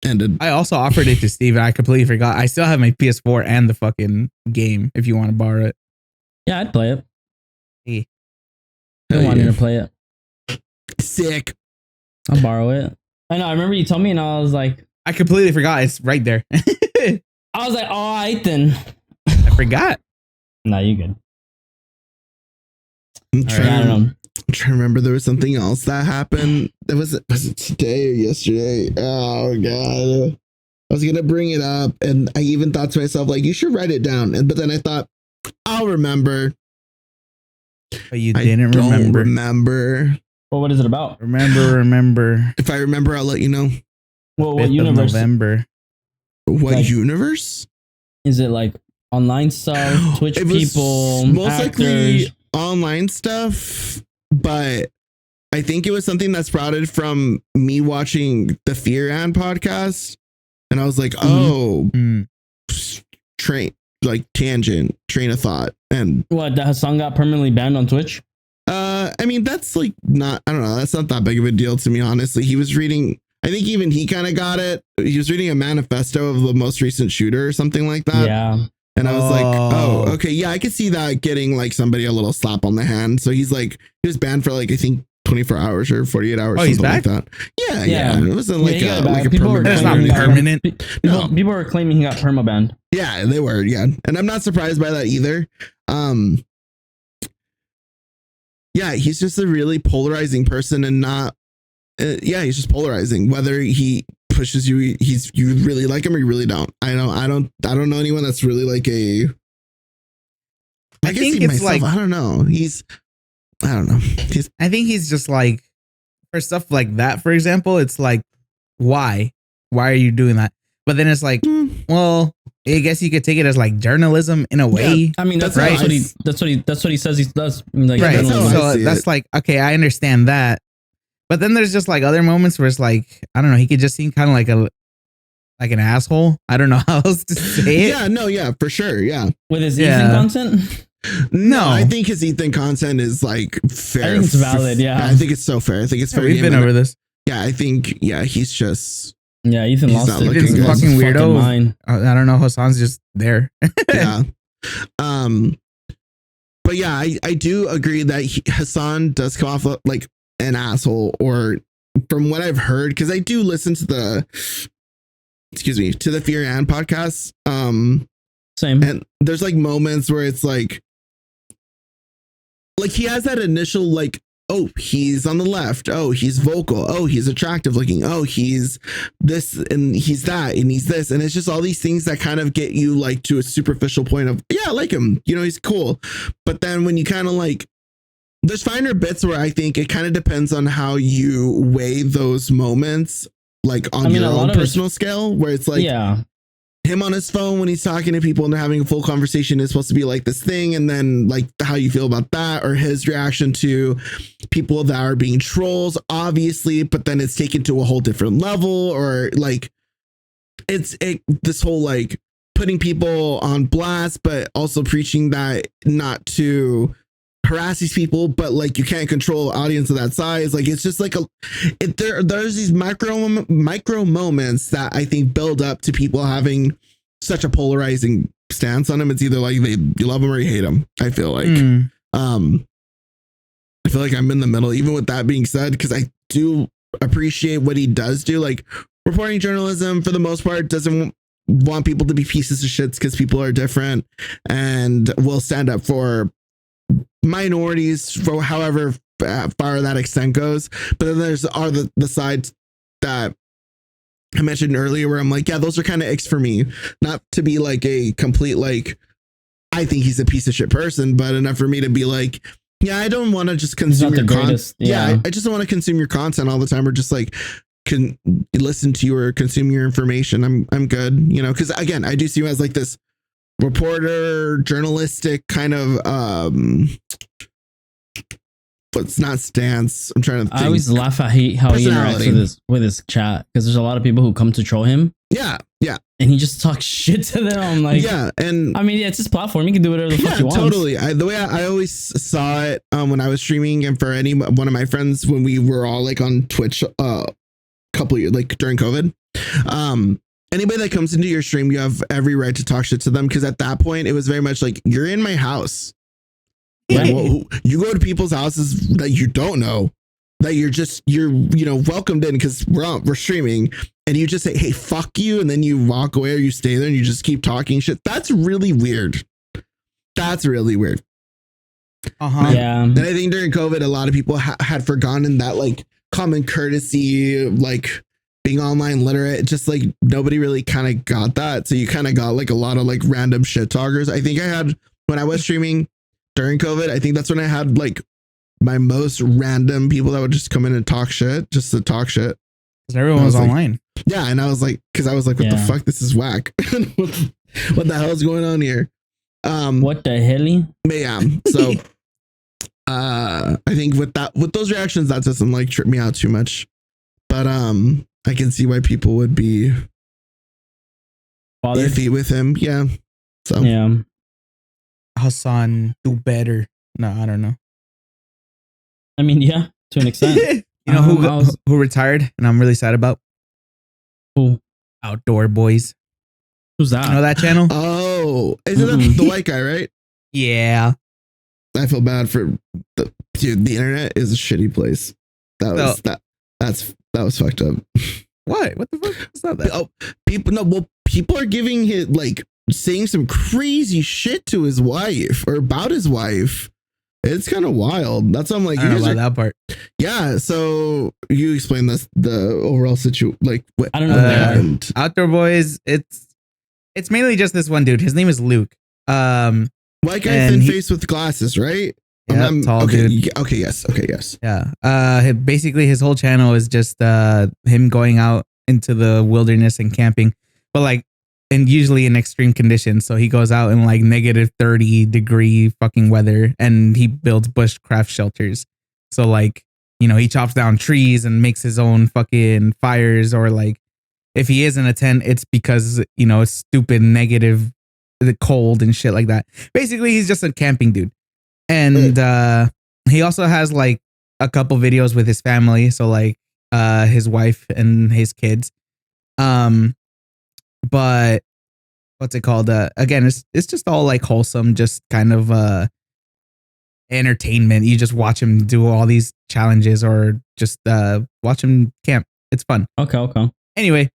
ended. I also offered it to Steve and I completely forgot. I still have my PS4 and the fucking game if you want to borrow it. Yeah, I'd play it. Hey. I wanted to play it. Sick. I'll borrow it. I know. I remember you told me and I was like, I completely forgot. It's right there. I was like, all right then. I forgot. No, you good. I'm trying to remember. There was something else that happened. Was it today or yesterday? Oh god. I was gonna bring it up and I even thought to myself, like, you should write it down. But then I thought, I'll remember. But you didn't remember. Well, what is it about? Remember. If I remember, I'll let you know. Well, what universe? November. What universe? Is it like online stuff, Twitch people, most actors? likely online stuff, but I think it was something that sprouted from me watching the Fear and podcast, and I was like, train of thought, and what, that Hassan got permanently banned on Twitch? I mean, that's like not, I don't know, that's not that big of a deal to me, honestly. He was reading, I think even he kind of got it. He was reading a manifesto of the most recent shooter or something like that. Yeah. And I was like, oh, okay. Yeah, I could see that getting like somebody a little slap on the hand. So he was banned for like, I think 24 hours or 48 hours. Oh, he's back? Like that. Yeah. It wasn't like a people permanent. People were claiming he got permabanned. Yeah, they were. Yeah. And I'm not surprised by that either. Yeah, he's just a really polarizing person and not, he's just polarizing. Whether he pushes you, you really like him or you really don't. I don't know anyone that's really like a. I think it's myself, like, I don't know. I don't know. I think he's just like, for stuff like that, for example, it's like, why are you doing that? But then it's like, well, I guess you could take it as like journalism in a way. Yeah, I mean, that's right. That's what he says he does. Like, right. So that's like, okay, I understand that. But then there's just like other moments where it's like, I don't know, he could just seem kind of like an asshole. I don't know how else to say it. Yeah, no, yeah, for sure. Yeah. With his Ethan content? No, I think his Ethan content is like fair. I think it's valid. Yeah. I think it's so fair. I think it's fair. We've been over this. Yeah, I think, he's just. Yeah, Ethan lost it. Ethan's a fucking weirdo. I don't know. Hassan's just there. Yeah. But yeah, I do agree that Hassan does come off like an asshole, or from what I've heard, because I do listen to the Fear and podcast. Same. And there's like moments where it's like he has that initial like, oh, he's on the left. Oh, he's vocal. Oh, he's attractive looking. Oh, he's this and he's that and he's this. And it's just all these things that kind of get you like to a superficial point of, yeah, I like him. He's cool. But then when you kind of like, there's finer bits where I think it kind of depends on how you weigh those moments, like on your own personal scale, where it's like, yeah, him on his phone when he's talking to people and they're having a full conversation is supposed to be like this thing, and then like how you feel about that, or his reaction to people that are being trolls, obviously, but then it's taken to a whole different level, or like this whole like putting people on blast, but also preaching that not to harass these people, but like you can't control an audience of that size. Like it's just like there's these micro moments that I think build up to people having such a polarizing stance on him. It's either like you love him or you hate him. I feel like I feel like I'm in the middle, even with that being said, because I do appreciate what he does do. Like reporting journalism for the most part doesn't want people to be pieces of shits, because people are different and will stand up for minorities for however far that extent goes. But then there's the sides that I mentioned earlier where I'm like, yeah, those are kind of icks for me. Not to be like a complete like I think he's a piece of shit person, but enough for me to be like, yeah, I don't want to just consume your content. Yeah, I just don't want to consume your content all the time, or just like can listen to you or consume your information. I'm good, you know, because again, I do see you as like this reporter, journalistic kind of but it's not stance. I'm trying to think. I always laugh at how he interacts with his chat, because there's a lot of people who come to troll him. Yeah. And he just talks shit to them. I'm like, yeah, and I mean, yeah, it's his platform. He can do whatever the fuck he wants. Totally. The way I always saw it when I was streaming, and for any one of my friends when we were all like on Twitch couple years, like during COVID, anybody that comes into your stream, you have every right to talk shit to them, because at that point it was very much like, you're in my house. Like, you go to people's houses that you don't know, that you're welcomed in because we're streaming, and you just say, hey, fuck you, and then you walk away, or you stay there and you just keep talking shit. That's really weird. Yeah. And I think during COVID, a lot of people had forgotten that like common courtesy, like being online literate. Just like nobody really kind of got that. So you kind of got like a lot of like random shit talkers. I think I had, when I was streaming during COVID, I think that's when I had like my most random people that would just come in and talk shit, just to talk shit. Because everyone was online. Yeah, and I was like, what the fuck? This is whack. What the hell is going on here? What the hell? Yeah. So I think with those reactions, that doesn't like trip me out too much. But I can see why people would be iffy with him. Yeah. So yeah. Hassan, do better. No, I don't know. I mean, yeah, to an extent. You know who retired, and I'm really sad about? Who? Outdoor Boys. Who's that? You know that channel? Oh, isn't that the white guy, right? Yeah. I feel bad for the internet is a shitty place. That was fucked up. What? What the fuck? It's not that. Oh, people are giving him like saying some crazy shit to his wife or about his wife. It's kind of wild. That's why I'm like, I don't know about that part. Yeah. So you explain the overall situation, like what I don't know. Outdoor Boys. It's mainly just this one dude. His name is Luke. White guy, thin face with glasses, right? Yeah, tall dude. Okay, yes. Yeah. Basically, his whole channel is just him going out into the wilderness and camping, but like, and usually in extreme conditions. So he goes out in like negative 30-degree fucking weather, and he builds bushcraft shelters. So like, you know, he chops down trees and makes his own fucking fires, or like, if he is in a tent, it's because, you know, it's stupid negative, the cold and shit like that. Basically, he's just a camping dude. And he also has like a couple videos with his family. So like his wife and his kids. But what's it called? Again, it's just all like wholesome, just kind of entertainment. You just watch him do all these challenges, or just watch him camp. It's fun. Okay. Anyway,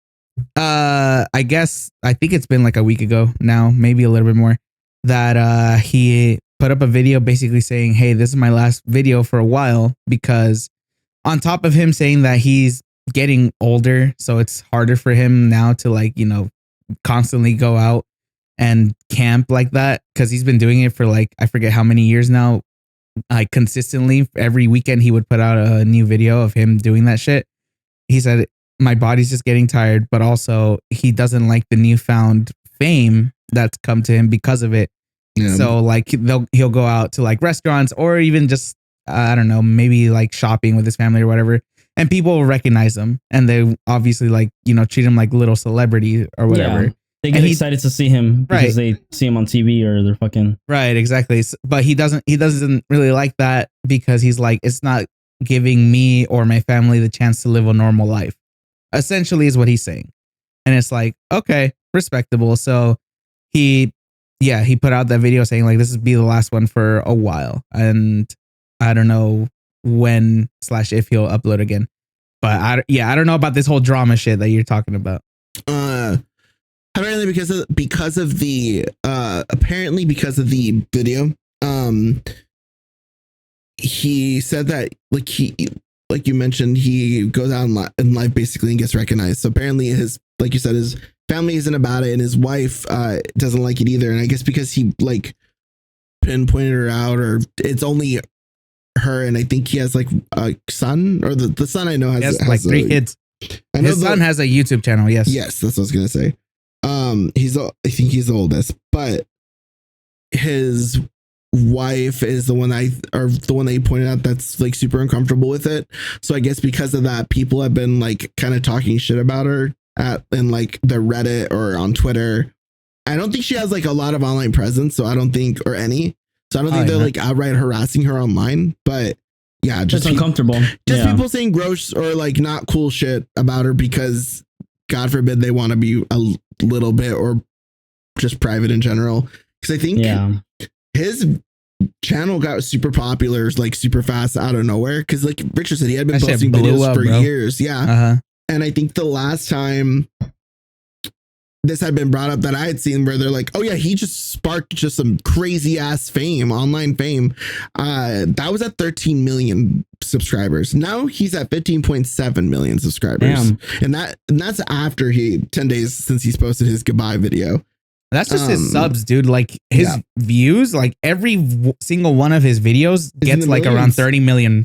I think it's been like a week ago now, maybe a little bit more, that he put up a video basically saying, hey, this is my last video for a while, because on top of him saying that he's getting older, so it's harder for him now to like, you know, constantly go out and camp like that, because he's been doing it for like, I forget how many years now, like consistently every weekend he would put out a new video of him doing that shit. He said, my body's just getting tired, but also he doesn't like the newfound fame that's come to him because of it. Yeah. So like he'll go out to like restaurants or even just I don't know, maybe like shopping with his family or whatever, and people will recognize him, and they obviously like treat him like little celebrity or whatever. Yeah. They get excited to see him because they see him on TV or they're fucking right. Exactly. But he doesn't really like that because he's like, it's not giving me or my family the chance to live a normal life. Essentially, is what he's saying, and it's like, okay, respectable. So he put out that video saying like this will be the last one for a while, and I don't know when / if he'll upload again. But I don't know about this whole drama shit that you're talking about. Apparently because of the video, he said that like you mentioned, he goes out in life basically and gets recognized. So apparently like you said, his family isn't about it, and his wife doesn't like it either. And I guess because he like pinpointed her out, or it's only her, and I think he has like a son, or the son I know has like 3 kids. His son has a YouTube channel. Yes, that's what I was gonna say. I think he's the oldest, but his wife is the one that he pointed out that's like super uncomfortable with it. So I guess because of that, people have been like kind of talking shit about her in like the Reddit or on Twitter. I don't think she has like a lot of online presence, so I don't think they're like outright harassing her online, but yeah, just uncomfortable. People saying gross or like not cool shit about her because God forbid they want to be a little bit or just private in general. Because I think his channel got super popular like super fast out of nowhere. Because like Richard said, he had been posting videos for years. Yeah. And I think the last time this had been brought up that I had seen where they're like, oh yeah, he just sparked just some crazy ass fame, online fame. That was at 13 million subscribers. Now he's at 15.7 million subscribers. Damn. And that's after 10 days since he's posted his goodbye video. That's just his subs, dude. Like his views, like every single one of his videos gets like around 30 million.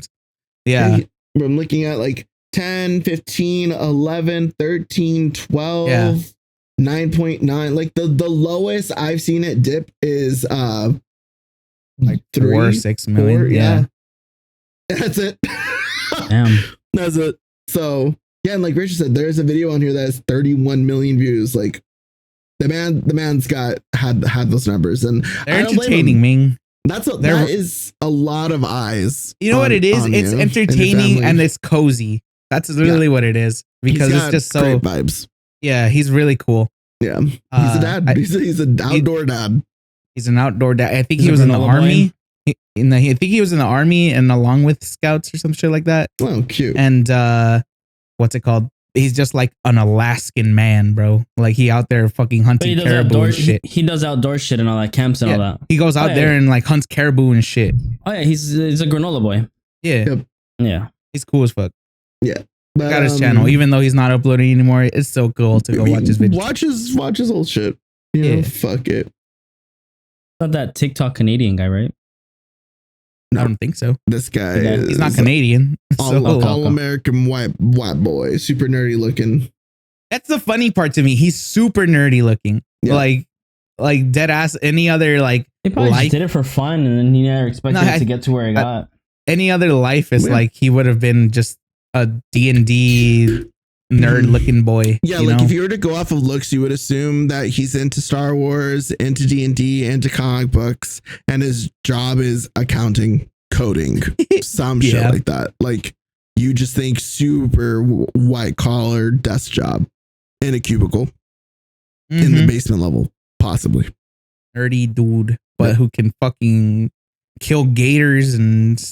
Yeah. I'm looking at like 10, 15, 11, 13, 12. Yeah. 9.9. Like the lowest I've seen it dip is like 3 or 6 million. 4, yeah. That's it. Damn. That's it. So yeah, and like Richard said, there's a video on here that has 31 million views. Like the man's had those numbers, and they're entertaining, man. That is a lot of eyes. You know what it is? It's entertaining and it's cozy. That's really what it is, because it's just so great vibes. Yeah, he's really cool. Yeah, he's a dad. He's an outdoor dad. He's an outdoor dad. I think he was in the army. I think he was in the army and along with scouts or some shit like that. Oh, cute. And what's it called? He's just like an Alaskan man, bro. Like he out there fucking hunting caribou and shit. He does outdoor shit and all that, camps and all that. He goes out there and like hunts caribou and shit. Oh yeah, he's a granola boy. Yeah. Yep. Yeah. He's cool as fuck. Yeah. But, got his channel, even though he's not uploading anymore. It's so cool to go watch his videos. Watch his old shit. You know, fuck it. Not that TikTok Canadian guy, right? I don't think so. This guy he's not Canadian. All American white boy, super nerdy looking. That's the funny part to me. He's super nerdy looking. Yeah. Like dead ass. Any other like he probably just did it for fun, and then he never expected it to get to where he got. Any other life is like he would have been just a D&D nerd looking boy. Yeah, like if you were to go off of looks, you would assume that he's into Star Wars, into D&D, into comic books, and his job is accounting, coding, some shit like that. Like you just think super white collar desk job in a cubicle in the basement level, possibly. Nerdy dude, but who can fucking kill gators and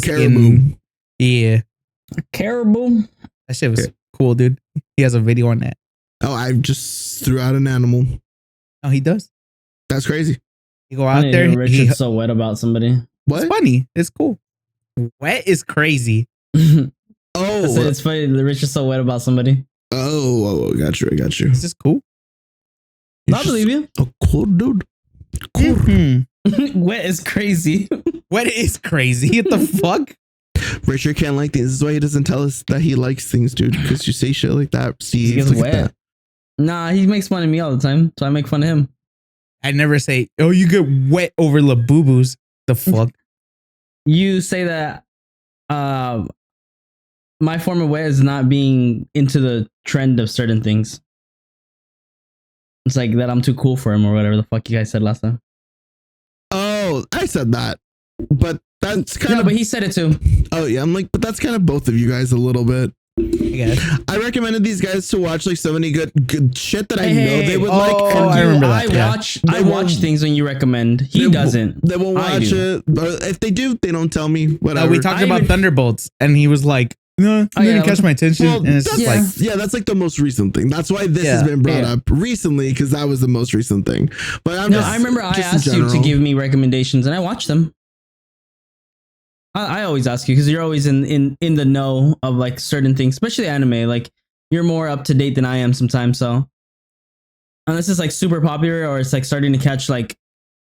caribou. Yeah. Caribou. That shit was cool, dude. He has a video on that. Oh, I just threw out an animal. Oh, he does. That's crazy. You go out there. Richard's so wet about somebody. What? It's funny. It's cool. Wet is crazy. It's funny. Richard's so wet about somebody. Oh, got you. It's just cool. I believe you. A cool dude. Cool. Wet is crazy. Wet is crazy. What the fuck? Richard can't like things. This is why he doesn't tell us that he likes things, dude. Because you say shit like that. See, he gets wet. Nah, he makes fun of me all the time, so I make fun of him. I never say, "Oh, you get wet over the boo boos." The fuck? You say that my form of way is not being into the trend of certain things. It's like that I'm too cool for him or whatever the fuck you guys said last time. Oh, I said that, but that's kind No, of. but he said it too. Oh yeah, I'm like, but that's kind of both of you guys a little bit. I guess. I recommended these guys to watch like so many good shit that I know Hey, they would oh, like. oh, I remember that, yeah. I watch things when you recommend. He doesn't. They won't I watch do. it. But if they do, they don't tell me. Whatever. No, we talked I about even- Thunderbolts, and he was like, "No, Oh, you yeah, didn't catch my attention." Well, and it's that's just like, that's like the most recent thing. That's why this has Yeah. been brought Yeah. up recently, because that was the most recent thing. But I'm No, just, I remember I just in asked you to general. give me recommendations, and I watched them. I always ask you because you're always in the know of like certain things, especially anime. Like you're more up to date than I am sometimes. So unless it's like super popular or it's like starting to catch like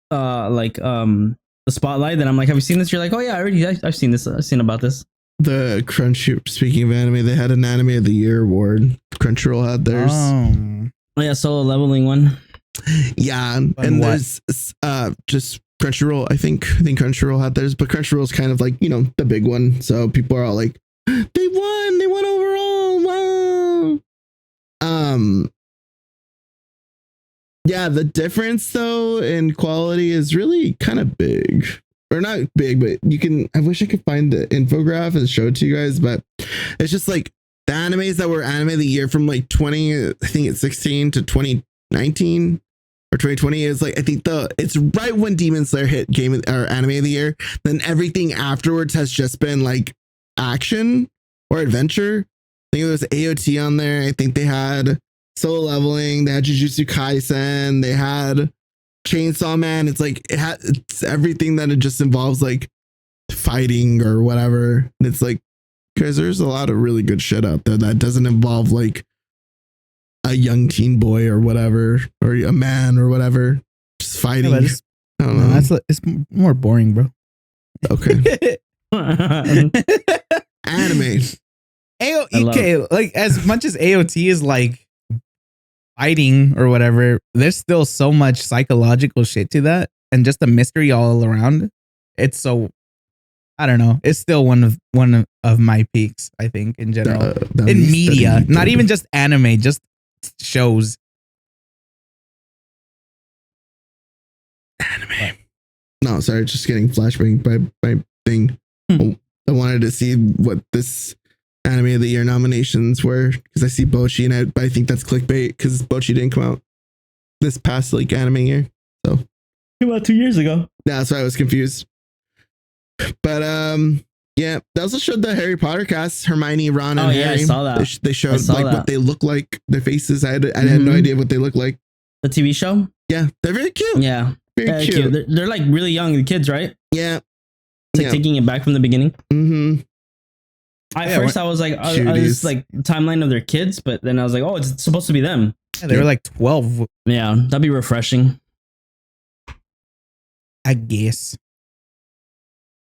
the spotlight, then I'm like, have you seen this? You're like, oh yeah, I've seen this. I've seen about this. The Crunchyroll. Speaking of anime, they had an Anime of the Year award. Crunchyroll had theirs. Oh yeah, solo leveling one. Yeah, And and what? there's just Crunchyroll. I think Crunchyroll had theirs, but Crunchyroll's kind of like, you know, the big one. So people are all like, they won overall. Wow. Yeah, the difference though in quality is really kind of big. Or not big, but you can. I wish I could find the infograph and show it to you guys, but it's just like the animes that were Anime of the Year from like 16 to 2019 or 2020 is like, I think it's right when Demon Slayer hit or Anime of the Year. Then everything afterwards has just been like action or adventure. I think there was AOT on there. I think they had Solo Leveling. They had Jujutsu Kaisen. They had Chainsaw Man. It's like it's everything that it just involves like fighting or whatever. And it's like, guys, there's a lot of really good shit out there that doesn't involve like a young teen boy or whatever, or a man or whatever, just fighting. Yeah, I don't know. it's more boring, bro. Okay. Anime. Okay, like as much as AOT is like fighting or whatever, there's still so much psychological shit to that, and just the mystery all around. It's so, I don't know. It's still one of my peaks, I think, in general. In media, not even just anime, just shows. Anime. No, sorry, just getting flashbang by my thing. I wanted to see what this Anime of the Year nominations were, because I see Bochi and I think that's clickbait because Bochi didn't come out this past like anime year. So Came out 2 years ago. yeah, that's why I was confused. But yeah, they also showed the Harry Potter cast, Hermione, Ron, and Harry. I saw that. They showed saw like that. what they look like, their faces. I had no idea what they look like. The TV show. Yeah, they're very cute. Yeah, Very cute. They're like really young, the kids, right? Yeah. It's like taking it back from the beginning. Mm-hmm. At first, I was like, it's like timeline of their kids, but then I was like, oh, it's supposed to be them. Yeah, they were like 12, Yeah, that'd be refreshing. I guess.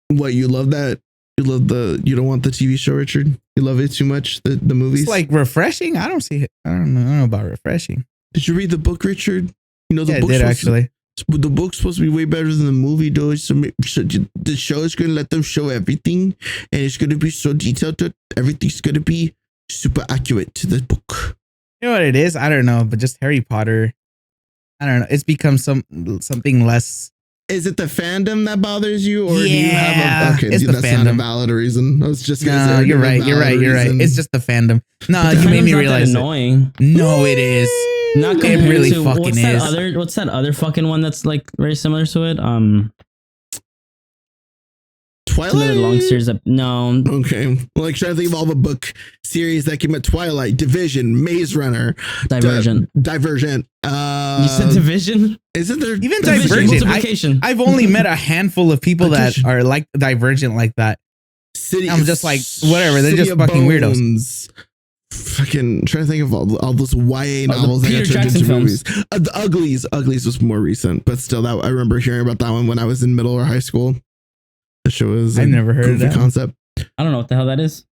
What, you love that? You don't want the TV show, Richard? You love it too much, the movies? It's like refreshing. I don't see it. I don't know about refreshing. Did you read the book, Richard? You know, the Yeah, I book's did supposed actually. The book's supposed to be way better than the movie, though. So the show is going to let them show everything, and it's going to be so detailed that everything's going to be super accurate to the book. You know what it is? I don't know, but just Harry Potter. I don't know. It's become something less. Is it the fandom that bothers you, or do you Yeah, have okay? it's the That's not a fandom. valid reason. I was just gonna No, say you're right. You're right. It's just the fandom. No, you made me realize it. Annoying. No, it is. Not It compared really to fucking is. What's that other fucking one that's like very similar to it? Twilight. Another long series. No. Okay, like trying to think of all the book series that came out: Twilight, Division, Maze Runner, Divergent. Divergent. You said Division. Isn't there Even Division, Divergent. multiplication. I've only met a handful of people that are like Divergent like that. City? I'm just like, whatever. They're City just of fucking weirdos. Bones. Fucking trying to think of all those YA the novels that Peter got turned Jackson into films. movies. The Uglies was more recent, but still, that I remember hearing about that one when I was in middle or high school. The show was I've never heard of goofy that one. concept. I don't know what the hell that is.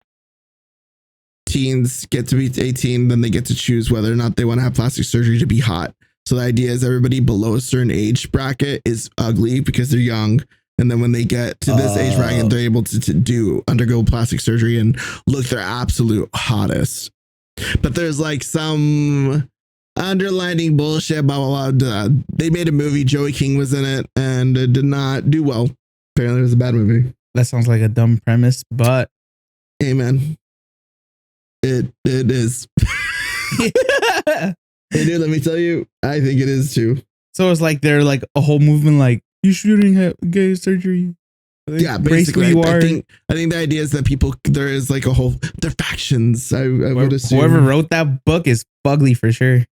teens get to be 18, then they get to choose whether or not they want to have plastic surgery to be hot. So the idea is everybody below a certain age bracket is ugly because they're young. And then when they get to this age bracket, they're able to undergo plastic surgery and look their absolute hottest. But there's like some underlining bullshit, blah, blah, blah. They made a movie. Joey King was in it and it did not do well. Apparently it was a bad movie. That sounds like a dumb premise, but hey man, it is. Hey dude, let me tell you, I think it is too. So it's like they're like a whole movement like you shouldn't have gay surgery. Like, yeah, basically you are. I think the idea is that there is like a whole, they're factions. I would assume whoever wrote that book is fugly for sure.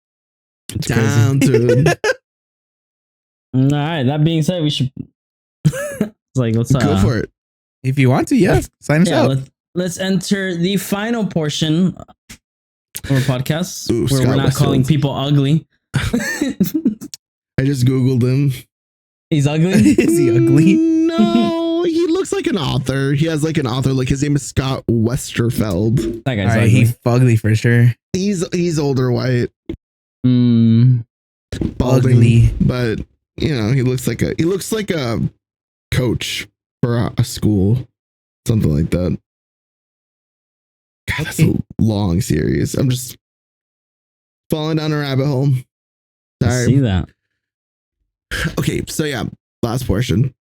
It's down crazy. to All right. That being said, we should it's like let's go for it. If you want to, yes, sign us up. Let's enter the final portion of our podcast Ooh, where Scott we're not Westfield. calling people ugly. I just Googled him. He's ugly. Is he ugly? No, he looks like an author. He has like an author. Like his name is Scott Westerfeld. That guy's All right, ugly. he's fugly for sure. He's older, white, Mm, balding, Ugly. but you know he looks like a coach for a school, something like that. God, that's a long series. I'm just falling down a rabbit hole. I Sorry. see that. Okay, so yeah, last portion.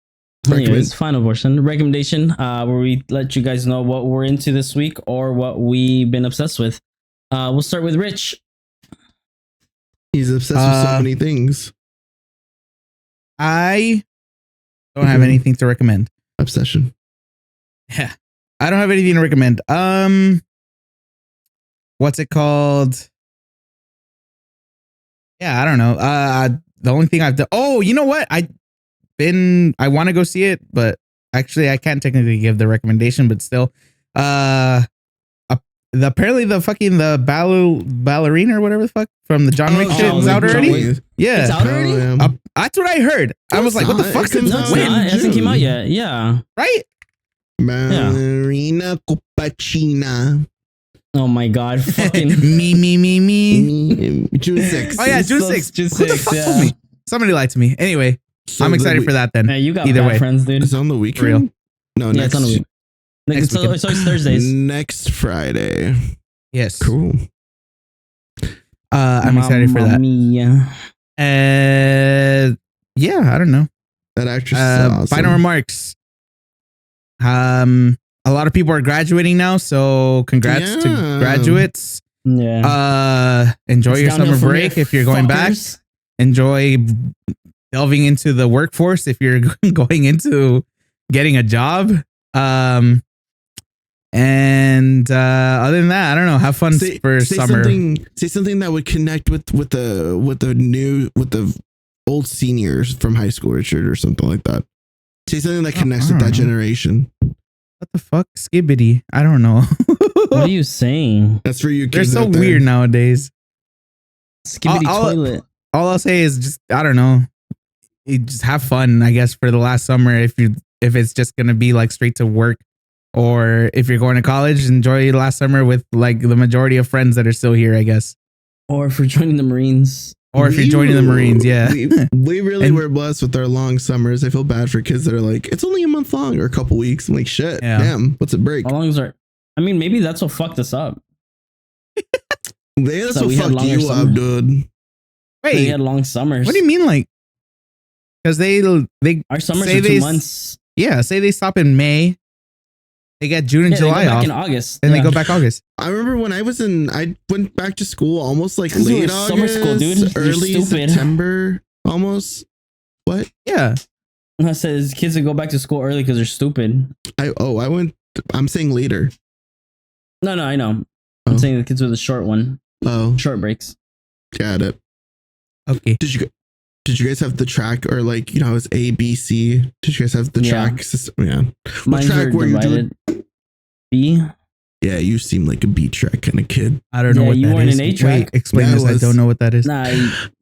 Anyways, final portion recommendation, where we let you guys know what we're into this week or what we've been obsessed with. We'll start with Rich. He's obsessed with so many things. I don't have anything to recommend. Obsession. Yeah. I don't have anything to recommend. What's it called? Yeah, I don't know. The only thing I've done. Oh, you know what? I want to go see it, but actually I can't technically give the recommendation, but still. Apparently the ballerina or whatever the fuck from the John Wick shit is out already. Yeah. It's out already? That's what I heard. I was like, what the fuck? It comes No, out it's in not. It hasn't June. came out yet. Yeah. Right? Ballerina Copacina. Oh my god. Fucking me. June 6th. Oh yeah, June 6th. June Who the 6th, fuck yeah. told me? Somebody lied to me. Anyway, So I'm excited for that then. Yeah, you got Either bad way. friends, dude. It's on the weekend. Real. No, Yeah, next, it's on the week. Next So weekend. it's Thursdays. next Friday. Yes. Cool. I'm excited for Mamma that. mia. Yeah, I don't know. That actress is awesome. Final remarks. A lot of people are graduating now, so congrats to Yeah. graduates. Yeah. Enjoy It's your downhill summer from break here, if you're going back. fuckers. Enjoy delving into the workforce if you're going into getting a job. And other than that, I don't know. Have fun for summer. Say something that would connect with the old seniors from high school, Richard, or something like that. Say something that connects with that generation. What the fuck, skibbity? I don't know. What are you saying? That's for you They're kids. so out there. weird nowadays. Skibbity toilet. All I'll say is just I don't know. You just have fun, I guess, for the last summer. If it's just gonna be like straight to work, or if you're going to college, enjoy your last summer with like the majority of friends that are still here, I guess. Or for joining the Marines. Or if you're joining the Marines, yeah. We really And- were blessed with our long summers. I feel bad for kids that are like, it's only a month long or a couple weeks. I'm like, shit, Yeah. damn, what's a break? How long is our? I mean, maybe that's what fucked us up. That's So what we had fucked longer you summer. up, dude. We Wait, had long summers. what do you mean, like? Because they Our summers say are they 2 months. say they stop in May, they get June and Yeah, they go July back off, in August. and yeah. they go back August. I remember when I went back to school almost like Because we late were August, summer school, dude. You're early stupid. September, almost. What? Yeah, I says kids that go back to school early because they're stupid. I'm saying later. No, I know. Oh. I'm saying the kids with a short one, Oh, short breaks. got it. okay. Did you guys have the track or like, you know, it was A, B, C? Did you guys have the Yeah. track system? Yeah. What Mine track were were you doing? divided. B. Yeah, you seem like a B track kind of kid. I don't know Yeah, what you that weren't is. an A-track? Wait, explain Yeah, I this. I was. don't know what that is. Nah,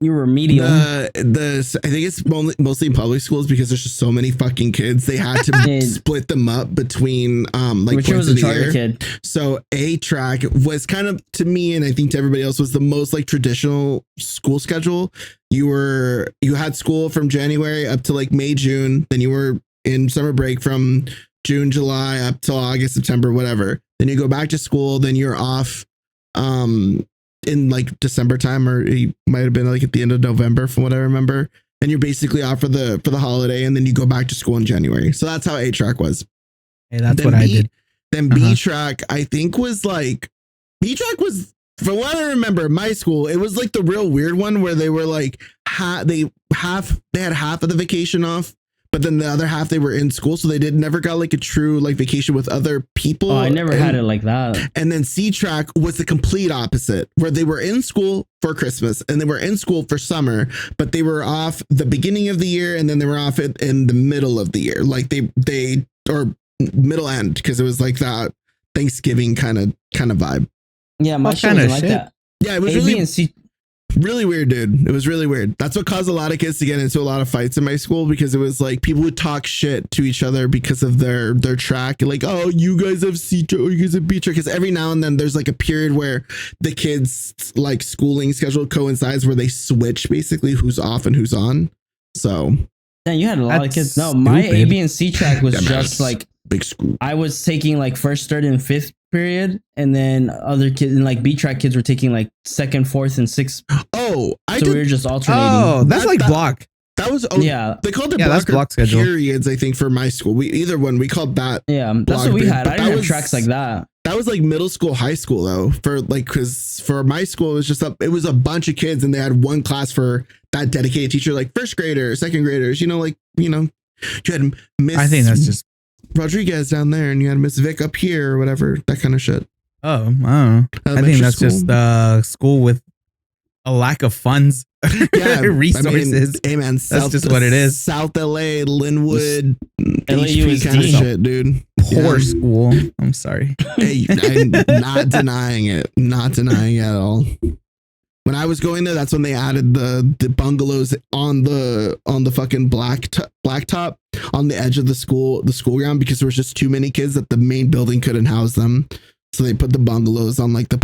you were medium. I think it's mostly in public schools because there's just so many fucking kids. They had to Yeah. split them up between like Richard points was a of the charter year. kid. So A track was kind of, to me, and I think to everybody else, was the most like traditional school schedule. You had school from January up to like May, June. Then you were in summer break from June, July up till August, September, whatever. Then you go back to school. Then you're off in like December time, or it might have been like at the end of November from what I remember. And you're basically off for the holiday, and then you go back to school in January. So that's how A track was. Hey, that's Then what I did. Then B track, I think, was like, B track was, from what I remember, my school, it was like the real weird one where they were like they had half of the vacation off, but then the other half they were in school, so they never got like a true like vacation with other people. Oh, I never had it like that. And then C track was the complete opposite, where they were in school for Christmas and they were in school for summer, but they were off the beginning of the year and then they were off in the middle of the year, like they or middle end, because it was like that Thanksgiving kind of vibe. Yeah, my What shit kind of wasn't like shit? that. Yeah, it was A, B, really and C. really weird, dude. It was really weird. That's what caused a lot of kids to get into a lot of fights in my school, because it was like people would talk shit to each other because of their track. Like, oh, you guys have C track, or you guys have B track. Because every now and then there's like a period where the kids' like schooling schedule coincides where they switch basically who's off and who's on. So Damn, you had a lot of That's kids. No, my A, stupid. B, and C track was Dumbass. just like, big school. I was taking like first, third, and fifth period, and then other kids and like B track kids were taking like second, fourth, and sixth. Oh, I So did. we were just alternating. Oh, that's That- like that- block. That was Yeah, They called it Yeah, that's block schedule. periods. I think for my school, we called that. yeah, that's block what we period, had. but I that didn't have was- tracks like that. That was like middle school, high school though. For like, because for my school, it was just it was a bunch of kids, and they had one class for that dedicated teacher, like first graders, second graders. You had Miss. I think that's just. Rodriguez down there, and you had Miss Vic up here, or whatever, that kind of shit. Oh, I don't know. I think Elementary that's just school with a lack of funds, resources. I mean, hey man, That's just what it is. South LA, Linwood, LAU HP is kind of deep. shit, dude. Poor Yeah. school. I'm sorry. Hey, I'm not denying it. Not denying it at all. When I was going there, that's when they added the bungalows on the fucking blacktop on the edge of the school ground, because there was just too many kids that the main building couldn't house them. So they put the bungalows on like the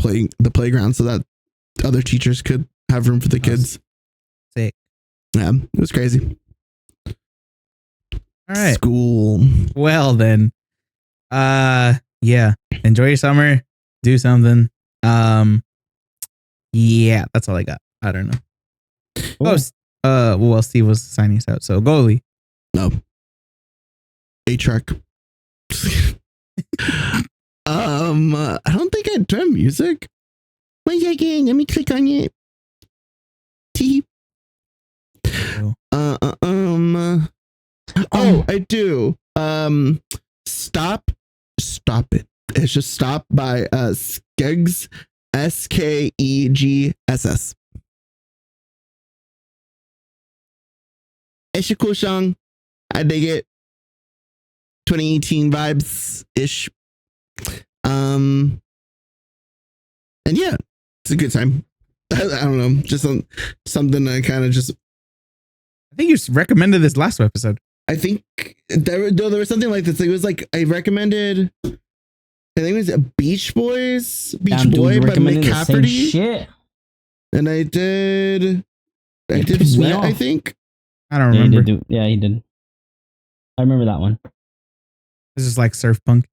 playground so that other teachers could have room for the kids. Sick. Yeah, it was crazy. All right. School. Well then, yeah. Enjoy your summer. Do something. Yeah, that's all I got. I don't know. Cool. Well, Steve was signing us out, so go Lee. No. A track. I don't think I turned music. One second, let me click on it. T. Oh, I do. Stop it. It's just Stop by Skeggs, Skegss. It's a cool song. I dig it. 2018 vibes ish. And yeah, it's a good time. I don't know, just something I kind of just. I think you recommended this last episode. I think there was something like this. It was like I recommended. I think it was Beach Boys, Damn, dude, Boy you by recommended the same McCafferty, shit. and I did It pissed me Wet, I off. think. I don't Yeah, he remember. did. Yeah, he did. I remember that one. This is like surf punk.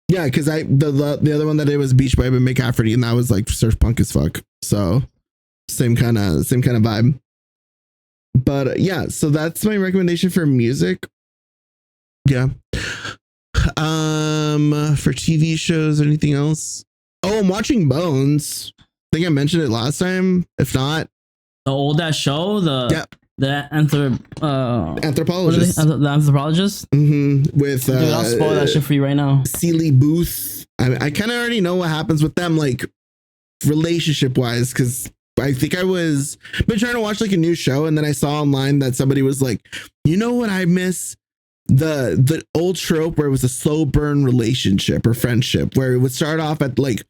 Yeah, because the other one that I did was Beach Boy by McCafferty, and that was like surf punk as fuck. So same kind of vibe. But yeah, so that's my recommendation for music. Yeah. For TV shows, anything else? Oh, I'm watching Bones. I think I mentioned it last time. If not, The old ass show. The Anthropologist. The anthropologist. With Dude, I'll spoil that shit for you right now. Seeley Booth. I kind of already know what happens with them, like relationship wise, because I think I was been trying to watch like a new show, and then I saw online that somebody was like, you know what I miss? the old trope where it was a slow burn relationship or friendship, where it would start off at like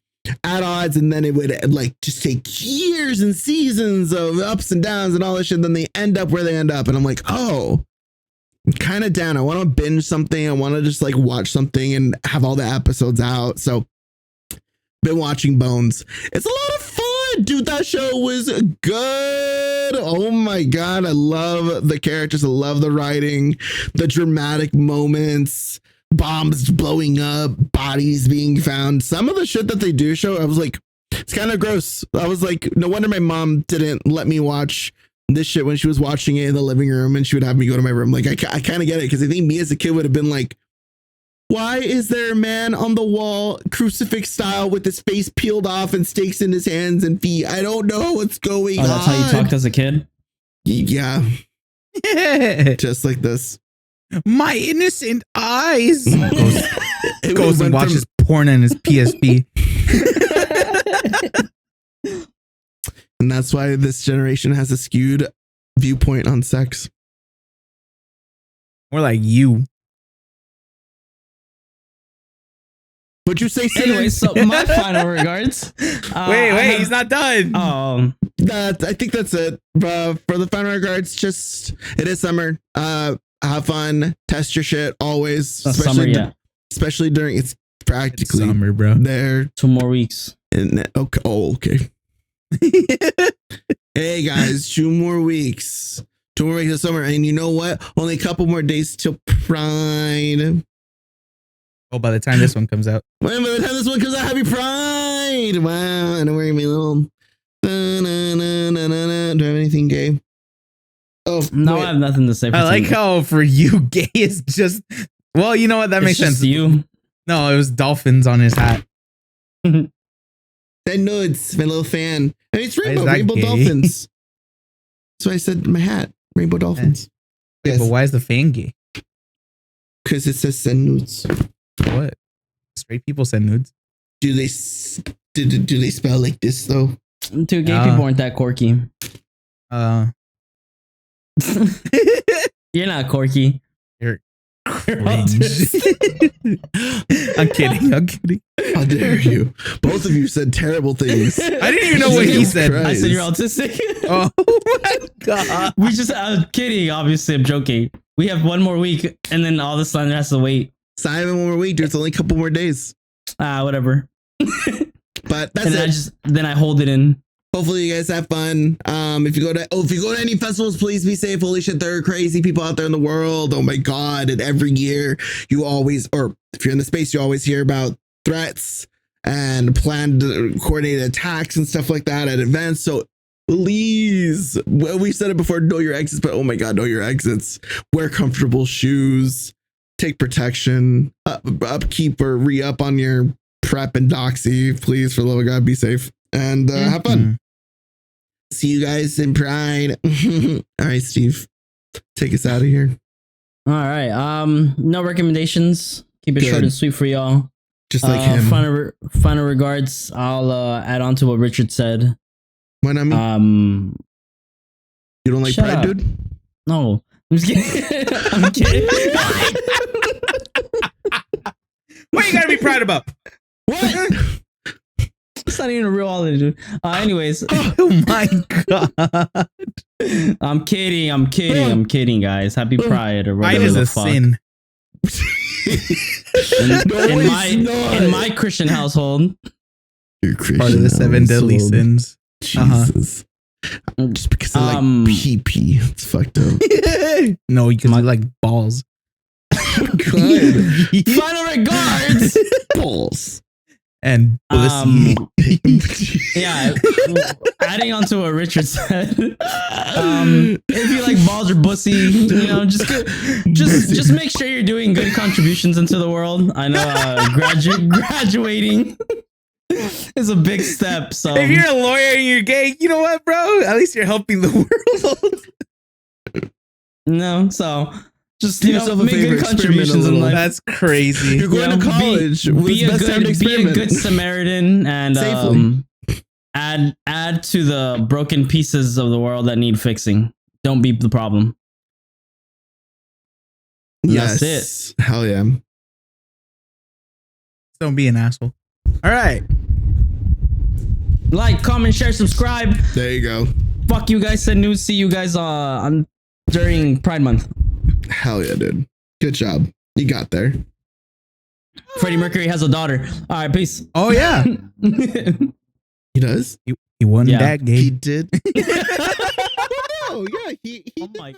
at odds and then it would like just take years and seasons of ups and downs and all this shit. And then they end up where they end up. And I'm like, oh, I'm kind of down. I want to binge something. I want to just like watch something and have all the episodes out. So been watching Bones. It's a lot of fun, dude. That show was good. Oh my God. I love the characters. I love the writing, the dramatic moments, bombs blowing up, bodies being found. Some of the shit that they do show, I was like, it's kind of gross. I was like, no wonder my mom didn't let me watch this shit when she was watching it in the living room, and she would have me go to my room. Like, I kind of get it, because I think me as a kid would have been like, why is there a man on the wall, crucifix style, with his face peeled off and stakes in his hands and feet? I don't know what's going on. Oh, that's how you talked as a kid? Yeah. Just like this. My innocent eyes. It Goes and went watches porn on his PSP. And that's why this generation has a skewed viewpoint on sex. More like you. Would you say Anyway, so my final regards. Wait, he's not done. Oh, I think that's it. For the final regards, just it is summer. Have fun, test your shit always. summer, yeah. Especially during it's practically It's summer, bro. there. 2 more weeks. Okay. Oh, okay. Hey guys, 2 more weeks. 2 more weeks of summer, and you know what? Only a couple more days till Pride. Oh, by the time this one comes out. By the time this one comes out, happy Pride! Wow, and I'm wearing my little. Do I have anything gay? Oh No, wait. I have nothing to say. For I like tonight. how for you, gay is just. Well, you know what? That It's makes just sense. You. No, it was dolphins on his hat. That nudes, my little fan. I mean, it's Why is rainbow, that rainbow gay? dolphins. That's why I said my hat, rainbow dolphins. Yeah, Yes, but why is the fan gay? because it says send nudes. What? Straight people send nudes. Do they do they spell like this though? Dude, gay people aren't that quirky. You're not quirky. You're autistic. I'm kidding. How dare you? Both of you said terrible things. I didn't even know what he Jesus said. Christ. I said you're autistic. Oh my god. We just, I'm kidding. Obviously, I'm joking. We have 1 more week, and then all the slander has to wait. It's not even 1 more week, dude. It's only a couple more days. Whatever. But that's And it. then I hold it in. Hopefully you guys have fun. If you go to any festivals, please be safe. Holy shit, there are crazy people out there in the world. Oh my god. And every year you always, or if you're in the space, you always hear about threats and planned coordinated attacks and stuff like that at events. So please, well, we said it before, know your exits, but oh my god, know your exits. Wear comfortable shoes, take protection, upkeep or re-up on your prep and doxy. Please, for the love of God, be safe and have fun. See you guys in Pride. All right, Steve, take us out of here. All right. No recommendations. Keep it Good. short and sweet for y'all. Just like him. Final regards. I'll add on to what Richard said. When I mean, you don't like shut Pride, up. dude? No, I'm just kidding. I'm kidding. What you gotta be proud about? What? It's not even a real holiday, dude. Anyways, Oh my god. I'm kidding, guys. Happy Pride or Pride whatever is the a fuck. sin. In my Christian household, You're Christian. Part of the 7 deadly household. sins. Jesus. Just because I like pee. It's fucked up. No, because you like balls. Good. final regards. Balls. And pussy. Yeah, adding on to what Richard said. If you like balls or bussy, you know, just make sure you're doing good contributions into the world. I know graduating is a big step. So If you're a lawyer and you're gay, you know what, bro? At least you're helping the world. no, so just Do you know, yourself a make favor, good experiment contributions a in little. life. That's crazy. You're going You know, to college. Be What's the best time to a experiment? good Samaritan and Safely. add to the broken pieces of the world that need fixing. Don't be the problem. Yes. That's Hell yeah. Don't be an asshole. All right. Like, comment, share, subscribe. There you go. Fuck you guys. Send news. See you guys on during Pride Month. Hell yeah, dude. Good job. You got there. Freddie Mercury has a daughter. All right, peace. Oh yeah. He does? He won Yeah. that game. He did. Oh, yeah. He Oh my